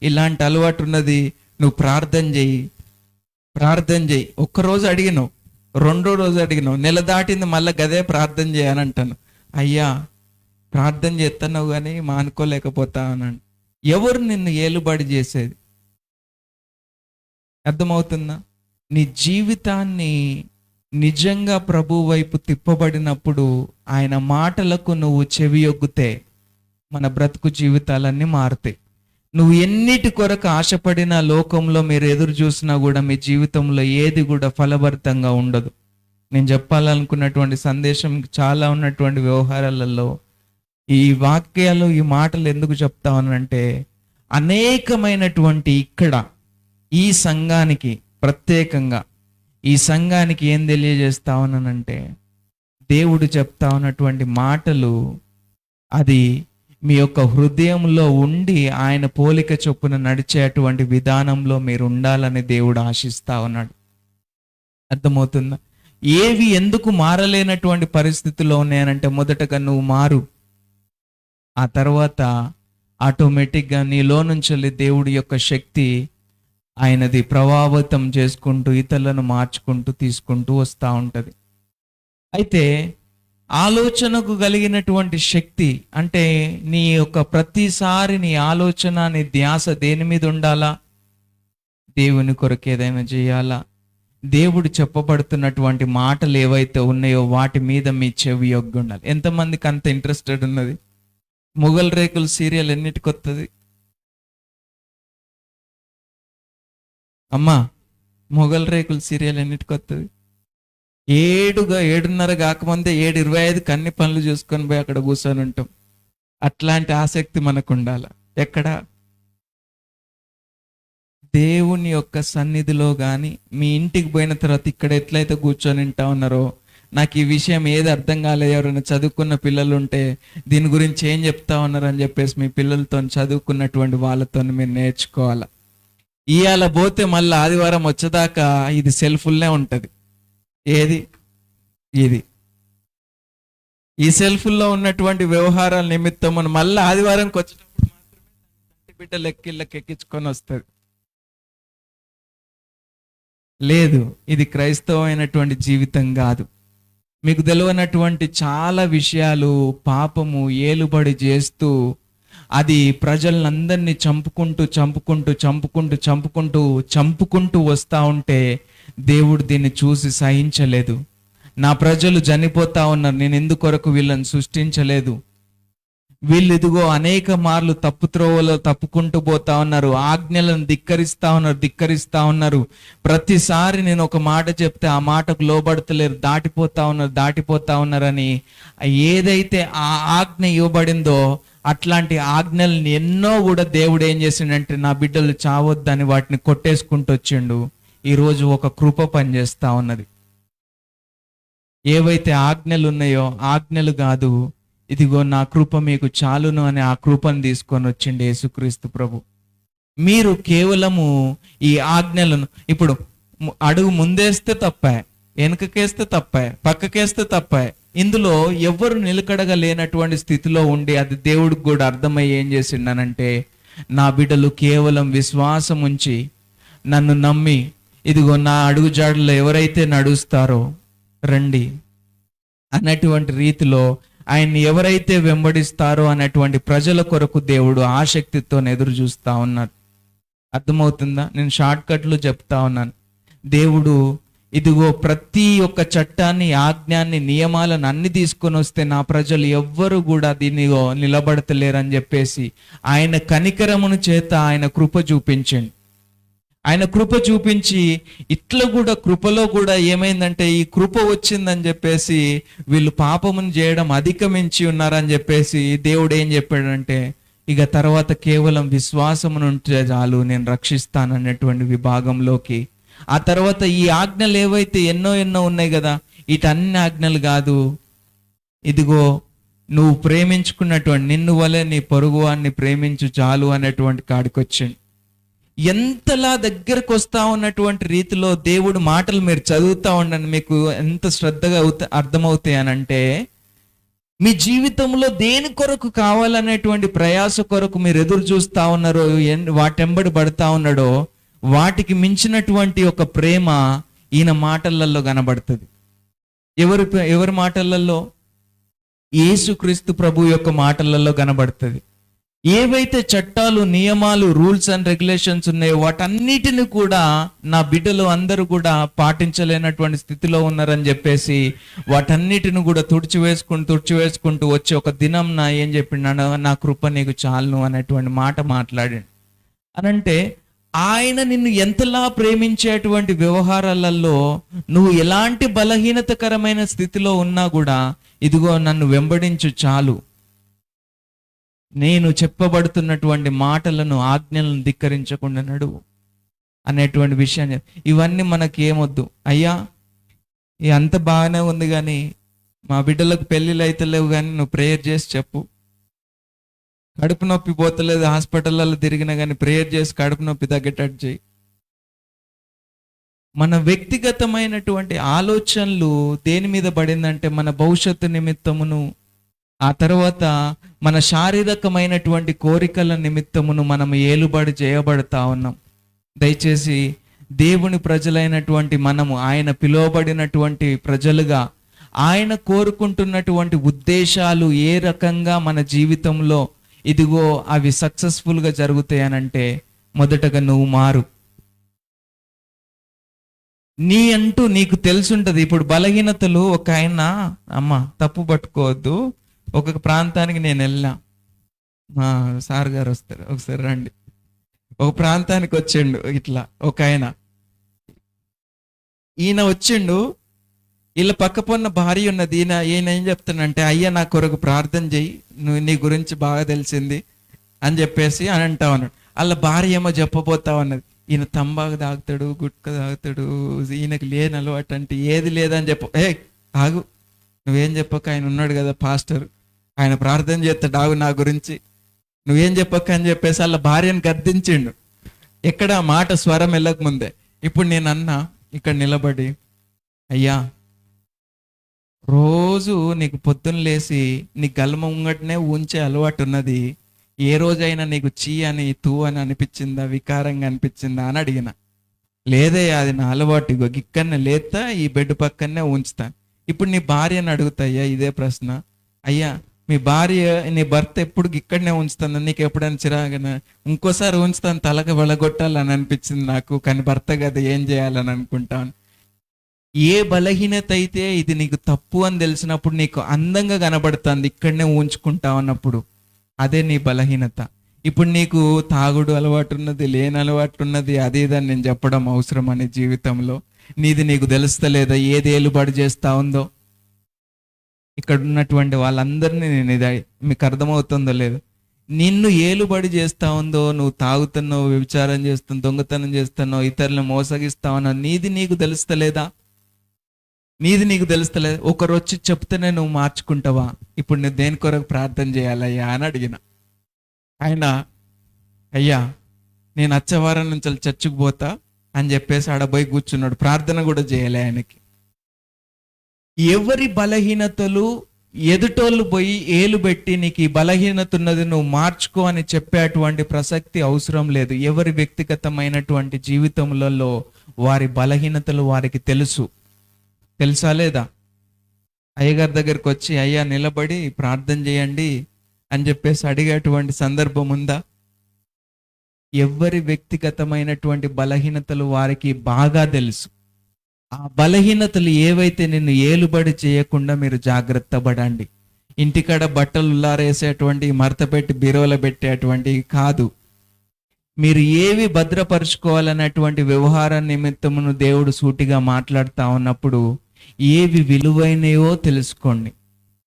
ఇలాంటి అలవాటు ఉన్నది, నువ్వు ప్రార్థన చెయ్యి, ప్రార్థన చెయ్యి. ఒక్కరోజు అడిగినావు, రెండో రోజు అడిగినావు, నెల దాటింది, మళ్ళీ గదే ప్రార్థన చేయని అంటాను. అయ్యా ప్రార్థన చేస్తున్నావు కానీ మానుకోలేకపోతా అన్నాను. ఎవరు నిన్ను ఏలుబడి చేసేది? అర్థమవుతుందా? నీ జీవితాన్ని నిజంగా ప్రభు వైపు తిప్పబడినప్పుడు, ఆయన మాటలకు నువ్వు చెవియొగ్గితే మన బ్రతుకు జీవితాలన్నీ మారుతాయి. నువ్వు ఎన్నిటి కొరకు ఆశపడిన లోకంలో మీరు ఎదురు చూసినా కూడా మీ జీవితంలో ఏది కూడా ఫలభరితంగా ఉండదు. నేను చెప్పాలనుకున్నటువంటి సందేశం చాలా ఉన్నటువంటి వ్యవహారాలలో ఈ వాక్యాలు, ఈ మాటలు ఎందుకు చెప్తా ఉన్నానంటే, అనేకమైనటువంటి ఇక్కడ ఈ సంఘానికి, ప్రత్యేకంగా ఈ సంఘానికి ఏం తెలియజేస్తా ఉన్నానంటే, దేవుడు చెప్తా ఉన్నటువంటి మాటలు అది మీ యొక్క హృదయంలో ఉండి ఆయన పోలిక చొప్పున నడిచేటువంటి విధానంలో మీరు ఉండాలని దేవుడు ఆశిస్తా ఉన్నాడు. అర్థమవుతుందా? ఏవి ఎందుకు మారలేనటువంటి పరిస్థితుల్లో ఉన్నాయనంటే, మొదటగా నువ్వు మారు, ఆ తర్వాత ఆటోమేటిక్గా నీలో నుంచి దేవుడి యొక్క శక్తి ఆయనది ప్రభావితం చేసుకుంటూ ఇతరులను మార్చుకుంటూ తీసుకుంటూ వస్తూ ఉంటుంది. అయితే ఆలోచనకు కలిగినటువంటి శక్తి అంటే నీ యొక్క ప్రతిసారి నీ ఆలోచన నీ ధ్యాస దేని మీద ఉండాలా? దేవుని కొరకు ఏదైనా చేయాలా? దేవుడు చెప్పబడుతున్నటువంటి మాటలు ఏవైతే ఉన్నాయో వాటి మీద మీ చెవి యొగ్గి ఉండాలి. ఎంతమందికి అంత ఇంట్రెస్టెడ్ ఉన్నది? మొగల్ రేకులు సీరియల్ ఎన్నిటికి వస్తుంది అమ్మా? మొగల్ రేకులు సీరియల్ ఎన్నిటికి వస్తుంది? 7:30 కాకముందే 7:25 అన్ని పనులు చూసుకొని పోయి అక్కడ కూర్చొని ఉంటాం. అట్లాంటి ఆసక్తి మనకు ఉండాలి. ఎక్కడ? దేవుని యొక్క సన్నిధిలో కానీ మీ ఇంటికి పోయిన తర్వాత ఇక్కడ ఎట్లయితే కూర్చొని వింటా ఉన్నారో, నాకు ఈ విషయం ఏది అర్థం కాలేదు, ఎవరైనా చదువుకున్న పిల్లలు ఉంటే దీని గురించి ఏం చెప్తా ఉన్నారు అని చెప్పేసి మీ పిల్లలతో చదువుకున్నటువంటి వాళ్ళతో మీరు నేర్చుకోవాలి. ఇవాళ పోతే మళ్ళీ ఆదివారం వచ్చేదాకా ఇది సెల్ఫుల్నే ఉంటుంది. ఏది? ఇది. ఈ సెల్ఫుల్లో ఉన్నటువంటి వ్యవహారాల నిమిత్తం మనం మళ్ళీ ఆదివారంకి వచ్చినప్పుడు మాత్రమే బిడ్డ లెక్కిళ్ళకి ఎక్కించుకొని వస్తుంది. లేదు, ఇది క్రైస్తవమైనటువంటి జీవితం కాదు. మీకు తెలియనటువంటి చాలా విషయాలు పాపము ఏలుబడి చేస్తూ అది ప్రజలందరినీ చంపుకుంటూ వస్తూ ఉంటే దేవుడు దీన్ని చూసి సహించలేదు. నా ప్రజలు చనిపోతా ఉన్నారు, నేను ఎందుకొరకు వీళ్ళని సృష్టించలేదు? వీళ్ళు ఇదిగో అనేక మార్లు తప్పుత్రోవలో తప్పుకుంటూ పోతా ఉన్నారు, ఆజ్ఞలను ధిక్కరిస్తా ఉన్నారు. ప్రతిసారి నేను ఒక మాట చెప్తే ఆ మాటకు లోబడతలేరు, దాటిపోతా ఉన్నారని ఏదైతే ఆ ఆజ్ఞ ఇవ్వబడిందో అట్లాంటి ఆజ్ఞల్ని ఎన్నో కూడా దేవుడు ఏం చేసిండంటే నా బిడ్డలు చావొద్దని వాటిని కొట్టేసుకుంటూ వచ్చిండు. ఈరోజు ఒక కృప పనిచేస్తా ఉన్నది. ఏవైతే ఆజ్ఞలు ఉన్నాయో ఆజ్ఞలు కాదు, ఇదిగో నా కృప మీకు చాలును అని ఆ కృపను తీసుకొని వచ్చిండు యేసుక్రీస్తు ప్రభు. మీరు కేవలము ఈ ఆజ్ఞలను ఇప్పుడు అడుగు ముందేస్తే తప్పే, వెనకకేస్తే తప్పే, పక్కకేస్తే తప్పే. ఇందులో ఎవరు నిలకడగా లేనటువంటి స్థితిలో ఉండి అది దేవుడికి కూడా అర్థమయ్యి ఏం చేసిండనంటే, నా బిడ్డలు కేవలం విశ్వాసం ఉంచి నన్ను నమ్మి ఇదిగో నా అడుగుజాడల్లో ఎవరైతే నడుస్తారో రండి అన్నటువంటి రీతిలో ఆయన్ని ఎవరైతే వెంబడిస్తారో అన్నటువంటి ప్రజల కొరకు దేవుడు ఆసక్తితో ఎదురు చూస్తా ఉన్నారు. అర్థమవుతుందా? నేను షార్ట్ కట్లు చెప్తా ఉన్నాను. దేవుడు ఇదిగో ప్రతి ఒక్క చట్టాన్ని, ఆజ్ఞాన్ని, నియమాలను అన్ని తీసుకొని వస్తే నా ప్రజలు ఎవ్వరు కూడా దీనిలో నిలబడతలేరని చెప్పేసి ఆయన కనికరమును చేత ఆయన కృప చూపించండి. ఆయన కృప చూపించి ఇట్లా కూడా కృపలో కూడా ఏమైందంటే ఈ కృప వచ్చిందని చెప్పేసి వీళ్ళు పాపమును చేయడం అధిగమించి ఉన్నారని చెప్పేసి దేవుడు ఏం చెప్పాడంటే ఇక తర్వాత కేవలం విశ్వాసమునుంటే చాలు నేను రక్షిస్తానన్నటువంటి విభాగంలోకి. ఆ తర్వాత ఈ ఆజ్ఞలు ఏవైతే ఎన్నో ఉన్నాయి కదా, వీటన్ని ఆజ్ఞలు కాదు, ఇదిగో నువ్వు ప్రేమించుకున్నటువంటి నిన్ను వలె నీ పొరుగువాన్ని ప్రేమించు చాలు అనేటువంటి కాడికి వచ్చింది. ఎంతలా దగ్గరకు వస్తా ఉన్నటువంటి రీతిలో దేవుడు మాటలు మీరు చదువుతా ఉండండి, మీకు ఎంత శ్రద్ధగా అర్థమవుతాయి అని అంటే, మీ జీవితంలో దేని కొరకు కావాలనేటువంటి ప్రయాస కొరకు మీరు ఎదురు చూస్తా ఉన్నారో, వాటెంబడి పడతా ఉన్నాడో వాటికి మించినటువంటి ఒక ప్రేమ ఈయన మాటలలో కనబడుతుంది. ఎవరి మాటలలో? యేసుక్రీస్తు ప్రభు యొక్క మాటలలో కనబడుతుంది. ఏవైతే చట్టాలు, నియమాలు, రూల్స్ అండ్ రెగ్యులేషన్స్ ఉన్నాయో వాటన్నిటిని కూడా నా బిడ్డలు అందరూ కూడా పాటించలేనటువంటి స్థితిలో ఉన్నారని చెప్పేసి వాటన్నిటిని కూడా తుడిచివేసుకుంటూ వచ్చి ఒక దినం నా ఏం చెప్పిండు, నా కృప నీకు చాలును అనేటువంటి మాట మాట్లాడాడు. అనంటే ఆయన నిన్ను ఎంతలా ప్రేమించేటువంటి వ్యవహారాలలో నువ్వు ఎలాంటి బలహీనతకరమైన స్థితిలో ఉన్నా కూడా ఇదిగో నన్ను వెంబడించు చాలు, నేను చెప్పబడుతున్నటువంటి మాటలను, ఆజ్ఞలను ధిక్కరించకుండా నడువు అనేటువంటి విషయాన్ని. ఇవన్నీ మనకి ఏమొద్దు అయ్యా, అంత బాగానే ఉంది కానీ మా బిడ్డలకు పెళ్ళిళ్ళు అయితే లేవు, కానీ నువ్వు ప్రేయర్ చేసి చెప్పు. కడుపు నొప్పి పోతలేదు, హాస్పిటల్లో తిరిగినా కానీ ప్రేయర్ చేసి కడుపు నొప్పి తగ్గేటట్టు చేయి. మన వ్యక్తిగతమైనటువంటి ఆలోచనలు దేని మీద పడిందంటే మన భవిష్యత్తు నిమిత్తమును, ఆ తర్వాత మన శారీరకమైనటువంటి కోరికల నిమిత్తమును మనం ఏలుబడి చేయబడతా ఉన్నాం. దయచేసి దేవుని ప్రజలైనటువంటి మనము, ఆయన పిలువబడినటువంటి ప్రజలుగా ఆయన కోరుకుంటున్నటువంటి ఉద్దేశాలు ఏ రకంగా మన జీవితంలో ఇదిగో అవి సక్సెస్ఫుల్గా జరుగుతాయనంటే, మొదటగా నువ్వు మారు. నీ అంటూ నీకు తెలుసుంటది. ఇప్పుడు బలహీనతలు, ఒక ఆయన, అమ్మ తప్పు పట్టుకోవద్దు, ఒక ప్రాంతానికి నేను వెళ్ళినా, మా సార్ గారు వస్తారు, ఒకసారి రండి. ఒక ప్రాంతానికి వచ్చిండు ఇట్లా ఒక ఆయన, ఈయన వచ్చిండు, వీళ్ళ పక్క పొన్న భార్య ఉన్నది. ఈయన ఏం చెప్తానంటే, అయ్యా నా కొరకు ప్రార్థన చెయ్యి, నువ్వు నీ గురించి బాగా తెలిసింది అని చెప్పేసి అని అంటా ఉన్నాడు. వాళ్ళ భార్య ఏమో చెప్పబోతా ఉన్నది, ఈయన తంబాకు తాగుతాడు, గుట్క తాగుతాడు, ఈయనకి లేని అలవాటు అంటే ఏది లేదని ఆగు, నువ్వేం చెప్పక, ఆయన ఉన్నాడు కదా పాస్టర్, ఆయన ప్రార్థన చేస్తాడు, ఆగు నా గురించి, నువ్వేం చెప్పక అని చెప్పేసి వాళ్ళ భార్యను గద్దించిండు. ఎక్కడ మాట స్వరం వెళ్ళక ముందే. ఇప్పుడు నేను అన్నా ఇక్కడ నిలబడి, అయ్యా రోజు నీకు పొద్దున్న లేసి నీ గల్మ ముంగటనే ఉంచే అలవాటు ఉన్నది, ఏ రోజైనా నీకు చీ అని తూ అని అనిపించిందా, వికారంగా అనిపించిందా అని అడిగిన. లేదే, అది నా అలవాటు, ఇగో ఇక్కడనే లేతా ఈ బెడ్ పక్కనే ఉంచుతాను. ఇప్పుడు నీ భార్యని అడుగుతాయ్యా ఇదే ప్రశ్న, అయ్యా మీ భార్య, నీ భర్త ఎప్పుడు ఇక్కడనే ఉంచుతాను, నీకు ఎప్పుడైనా చిరాగన ఇంకోసారి ఉంచుతాను, తలక వెళ్ళగొట్టాలని అనిపించింది నాకు, కానీ భర్త కదా ఏం చేయాలని అనుకుంటాను. ఏ బలహీనత అయితే ఇది నీకు తప్పు అని తెలిసినప్పుడు, నీకు అందంగా కనబడుతుంది ఇక్కడనే ఉంచుకుంటా ఉన్నప్పుడు, అదే నీ బలహీనత. ఇప్పుడు నీకు తాగుడు అలవాటు ఉన్నది, లేని అలవాటు ఉన్నది, అదే దాన్ని నేను చెప్పడం అవసరం అనే జీవితంలో నీది నీకు తెలుస్తలేదా, ఏది ఏలుబడి చేస్తా ఉందో? ఇక్కడ ఉన్నటువంటి వాళ్ళందరినీ నేను ఇది మీకు అర్థమవుతుందో లేదు, నిన్ను ఏలుబడి చేస్తా ఉందో, నువ్వు తాగుతున్నావు, వ్యభిచారం చేస్తున్నావు, దొంగతనం చేస్తున్నావు, ఇతరులను మోసగిస్తా ఉన్నావు, నీది నీకు తెలుస్తలేదా? నీది నీకు తెలుస్తలేదు. ఒకరు వచ్చి చెప్తేనే నువ్వు మార్చుకుంటావా? ఇప్పుడు నేను దేని కొరకు ప్రార్థన చేయాలయ్యా అని అడిగిన. ఆయన, అయ్యా నేను అచ్చవారం నుంచి చర్చికి పోతా అని చెప్పేసి ఆడ పోయి కూర్చున్నాడు, ప్రార్థన కూడా చేయలే ఆయనకి. ఎవరి బలహీనతలు ఎదుటోళ్ళు పోయి ఏలు పెట్టి నీకు ఈ బలహీనత ఉన్నది నువ్వు మార్చుకో అని చెప్పేటువంటి ప్రసక్తి అవసరం లేదు. ఎవరి వ్యక్తిగతమైనటువంటి జీవితంలో వారి బలహీనతలు వారికి తెలుసా లేదా? అయ్యగారి దగ్గరికి వచ్చి, అయ్యా నిలబడి ప్రార్థన చేయండి అని చెప్పేసి అడిగేటువంటి సందర్భం ఉందా? ఎవరి వ్యక్తిగతమైనటువంటి బలహీనతలు వారికి బాగా తెలుసు. ఆ బలహీనతలు ఏవైతే నిన్ను ఏలుబడి చేయకుండా మీరు జాగ్రత్త పడండి. ఇంటికాడ బట్టలు ఉల్లారేసేటువంటి, మడత పెట్టి బీరువాలో పెట్టేటువంటి కాదు. మీరు ఏవి భద్రపరుచుకోవాలన్నటువంటి వ్యవహార నిమిత్తమును దేవుడు సూటిగా మాట్లాడుతూ ఉన్నప్పుడు ఏవి విలువైనయో తెలుసుకోండి.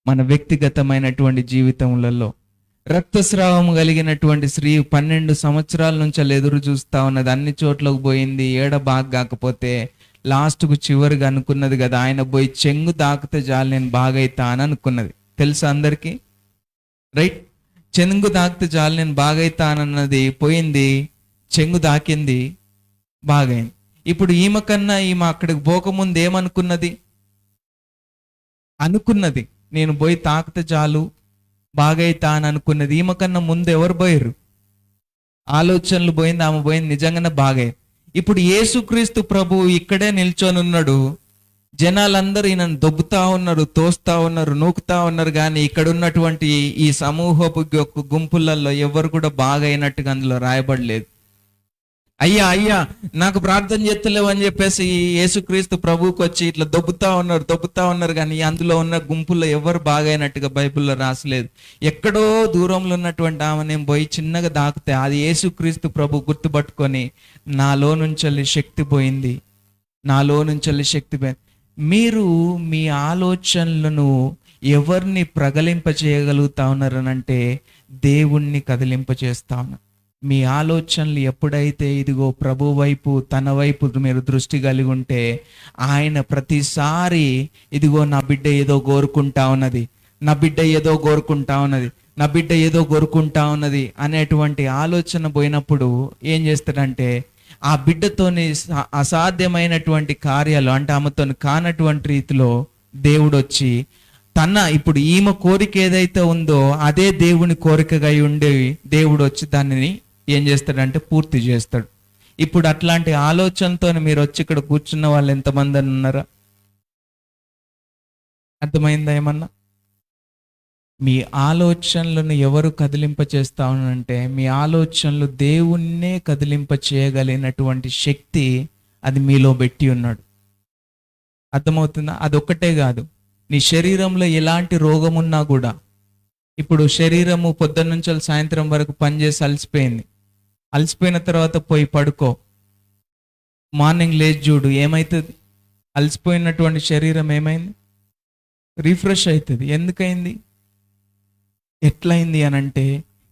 మన వ్యక్తిగతమైనటువంటి జీవితములలో రక్తస్రావం కలిగినటువంటి స్త్రీ 12 సంవత్సరాల నుంచి అలా ఎదురు చూస్తూ ఉన్నది, అన్ని చోట్లకు పోయింది, ఏడ బాగా కాకపోతే లాస్ట్కు చివరిగా అనుకున్నది కదా, ఆయన పోయి చెంగు తాకితే చాలు నేను బాగైతా అని అనుకున్నది. తెలుసా అందరికీ? రైట్, చెంగు తాకితే చాలు నేను బాగైతా అన్నది పోయింది, చెంగు తాకింది, బాగైంది. ఇప్పుడు ఈమె అక్కడికి పోకముందు ఏమనుకున్నది? నేను పోయి తాకితే చాలు బాగైతా అని అనుకున్నది. ఈమె కన్నా ముందు ఎవరు పోయారు? ఆలోచనలు పోయింది, ఆమె పోయింది, నిజంగానే బాగైంది. ఇప్పుడు యేసుక్రీస్తు ప్రభు ఇక్కడే నిల్చొని ఉన్నాడు, జనాలందరూ ఈయనను దొబ్బుతా ఉన్నారు, తోస్తా ఉన్నారు, నూకుతా ఉన్నారు, కానీ ఇక్కడ ఉన్నటువంటి ఈ సమూహపు గుంపులలో ఎవరు కూడా బాగైనట్టుగా అందులో రాయబడలేదు. అయ్యా నాకు ప్రార్థన చేస్తలేవు అని చెప్పేసి యేసుక్రీస్తు ప్రభువుకి వచ్చి ఇట్లా దొబ్బుతా ఉన్నారు, కానీ అందులో ఉన్న గుంపుల్లో ఎవరు బాగైనట్టుగా బైబిల్లో రాసలేదు. ఎక్కడో దూరంలో ఉన్నటువంటి ఆమె నేను పోయి చిన్నగా దాకితే అది యేసుక్రీస్తు ప్రభు గుర్తుపట్టుకొని నాలో నుంచి శక్తి పోయింది. మీరు మీ ఆలోచనలను ఎవరిని ప్రగలింప చేయగలుగుతా ఉన్నారనంటే దేవుణ్ణి కదిలింప చేస్తా ఉన్నారు. మీ ఆలోచనలు ఎప్పుడైతే ఇదిగో ప్రభు వైపు, తన వైపు మీరు దృష్టి కలిగి ఉంటే ఆయన ప్రతిసారి ఇదిగో నా బిడ్డ ఏదో కోరుకుంటా ఉన్నది అనేటువంటి ఆలోచన పోయినప్పుడు ఏం చేస్తాడంటే ఆ బిడ్డతోని అసాధ్యమైనటువంటి కార్యాలు అంటే ఆమెతో కానటువంటి రీతిలో దేవుడు వచ్చి ఇప్పుడు ఈమె కోరిక ఏదైతే ఉందో అదే దేవుని కోరికగా ఉండి దేవుడు వచ్చి దానిని ఏం చేస్తాడంటే పూర్తి చేస్తాడు. ఇప్పుడు అట్లాంటి ఆలోచనతో మీరు వచ్చి ఇక్కడ కూర్చున్న వాళ్ళు ఎంతమంది అని ఉన్నారా? అర్థమైందా ఏమన్నా? మీ ఆలోచనలను ఎవరు కదిలింప చేస్తా ఉన్నారంటే మీ ఆలోచనలు దేవుణ్ణే కదిలింప చేయగలిగినటువంటి శక్తి అది మీలో పెట్టి ఉన్నాడు. అర్థమవుతుందా? అదొక్కటే కాదు, నీ శరీరంలో ఎలాంటి రోగం ఉన్నా కూడా, ఇప్పుడు శరీరము పొద్దున్న నుంచి సాయంత్రం వరకు పనిచేసి అలసిపోయిన తర్వాత పోయి పడుకో, మార్నింగ్ లేచి చూడు, ఏమవుతుంది? అలసిపోయినటువంటి శరీరం ఏమైంది? రిఫ్రెష్ అవుతుంది. ఎందుకైంది? ఎట్లయింది అనంటే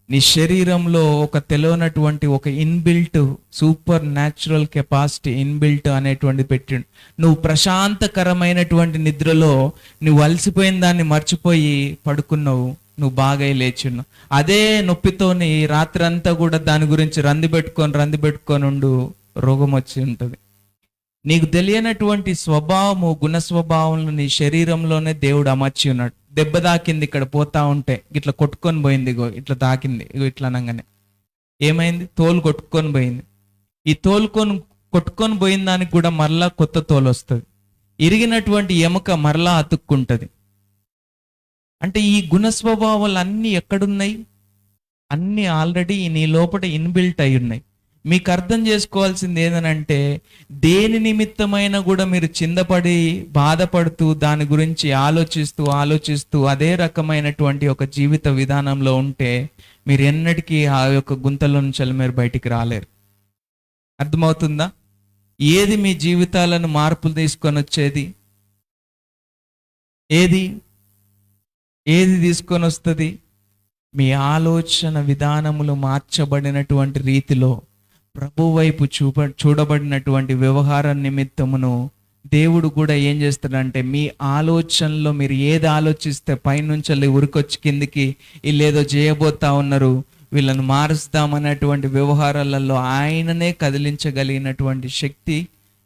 నీ శరీరంలో ఒక తెలియనటువంటి ఒక inbuilt super natural capacity inbuilt అనేటువంటి పెట్టిండు. నువ్వు ప్రశాంతకరమైనటువంటి నిద్రలో నువ్వు అలసిపోయిన దాన్ని మర్చిపోయి పడుకున్నావు, నువ్వు బాగా లేచున్నావు. అదే నొప్పితోని రాత్రంతా కూడా దాని గురించి రంది పెట్టుకొని ఉండు, రోగం వచ్చి ఉంటుంది. నీకు తెలియనటువంటి స్వభావము గుణ స్వభావంలో నీ శరీరంలోనే దేవుడు అమర్చి ఉన్నాడు. దెబ్బ తాకింది, ఇక్కడ పోతా ఉంటే ఇట్లా కొట్టుకొని పోయింది, ఇగో ఇట్లా తాకింది, ఇగో ఇట్లా అనగానే ఏమైంది? తోలు కొట్టుకొని పోయింది. ఈ కొట్టుకొని పోయిన దానికి కూడా మరలా కొత్త తోలు వస్తుంది. ఇరిగినటువంటి ఎముక మరలా అతుక్కుంటుంది. అంటే ఈ గుణ స్వభావాలు అన్నీ ఎక్కడున్నాయి? అన్నీ ఆల్రెడీ నీ లోపల ఇన్బిల్ట్ అయి ఉన్నాయి. మీకు అర్థం చేసుకోవాల్సింది ఏంటంటే దేని నిమిత్తమైనా కూడా మీరు చిందపడి బాధపడుతూ దాని గురించి ఆలోచిస్తూ అదే రకమైనటువంటి ఒక జీవిత విధానంలో ఉంటే మీరు ఎన్నటికీ ఆ యొక్క గుంతలో నుంచి మీరు బయటికి రాలేరు. అర్థమవుతుందా? ఏది మీ జీవితాలను మార్పులు తీసుకొని వచ్చేది? ఏది తీసుకొని వస్తుంది? మీ ఆలోచన విధానములు మార్చబడినటువంటి రీతిలో ప్రభు వైపు చూడబడినటువంటి వ్యవహార నిమిత్తమును దేవుడు కూడా ఏం చేస్తాడంటే మీ ఆలోచనలో మీరు ఏది ఆలోచిస్తే పైనుంచి ఉరికొచ్చి కిందికి వీళ్ళేదో చేయబోతా ఉన్నారు, వీళ్ళని మారుస్తామన్నటువంటి వ్యవహారాలలో ఆయననే కదిలించగలిగినటువంటి శక్తి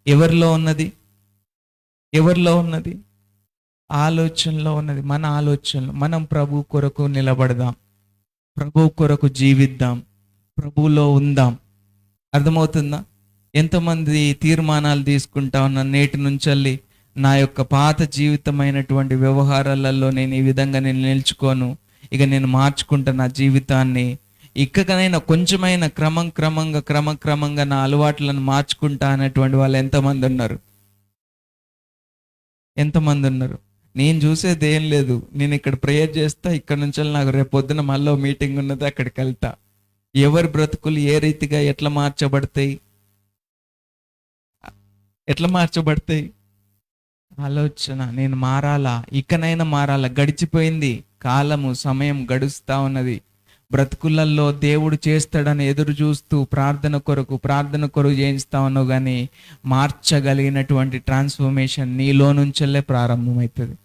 ఎవరిలో ఉన్నది? ఆలోచనలో ఉన్నది. మన ఆలోచనలు. మనం ప్రభు కొరకు నిలబడదాం, ప్రభు కొరకు జీవిద్దాం, ప్రభువులో ఉందాం. అర్థమవుతుందా? ఎంతమంది తీర్మానాలు తీసుకుంటా ఉన్నా, నేటి నుంచి నా యొక్క పాత జీవితమైనటువంటి వ్యవహారాలలో నేను ఈ విధంగా నేను నిలుచుకోను, ఇక నేను మార్చుకుంటా నా జీవితాన్ని, ఇకనైనా కొంచెమైనా క్రమంగా నా అలవాట్లను మార్చుకుంటా అనేటువంటి వాళ్ళు ఎంతమంది ఉన్నారు? నేను చూసేది ఏం లేదు, నేను ఇక్కడ ప్రేయర్ చేస్తా, ఇక్కడ నుంచి నాకు రేపు పొద్దున మళ్ళీ మీటింగ్ ఉన్నది, అక్కడికి వెళ్తా. ఎవరి బ్రతుకులు ఏ రీతిగా ఎట్లా మార్చబడతాయి? ఆలోచన, నేను మారాలా, ఇకనైనా మారాలా. గడిచిపోయింది కాలము, సమయం గడుస్తూ ఉన్నది. బ్రతుకులలో దేవుడు చేస్తాడని ఎదురు చూస్తూ ప్రార్థన కొరకు చేయిస్తా ఉన్నావు, కానీ మార్చగలిగినటువంటి ట్రాన్స్ఫర్మేషన్ నీలో నుంచెల్లే ప్రారంభమవుతుంది.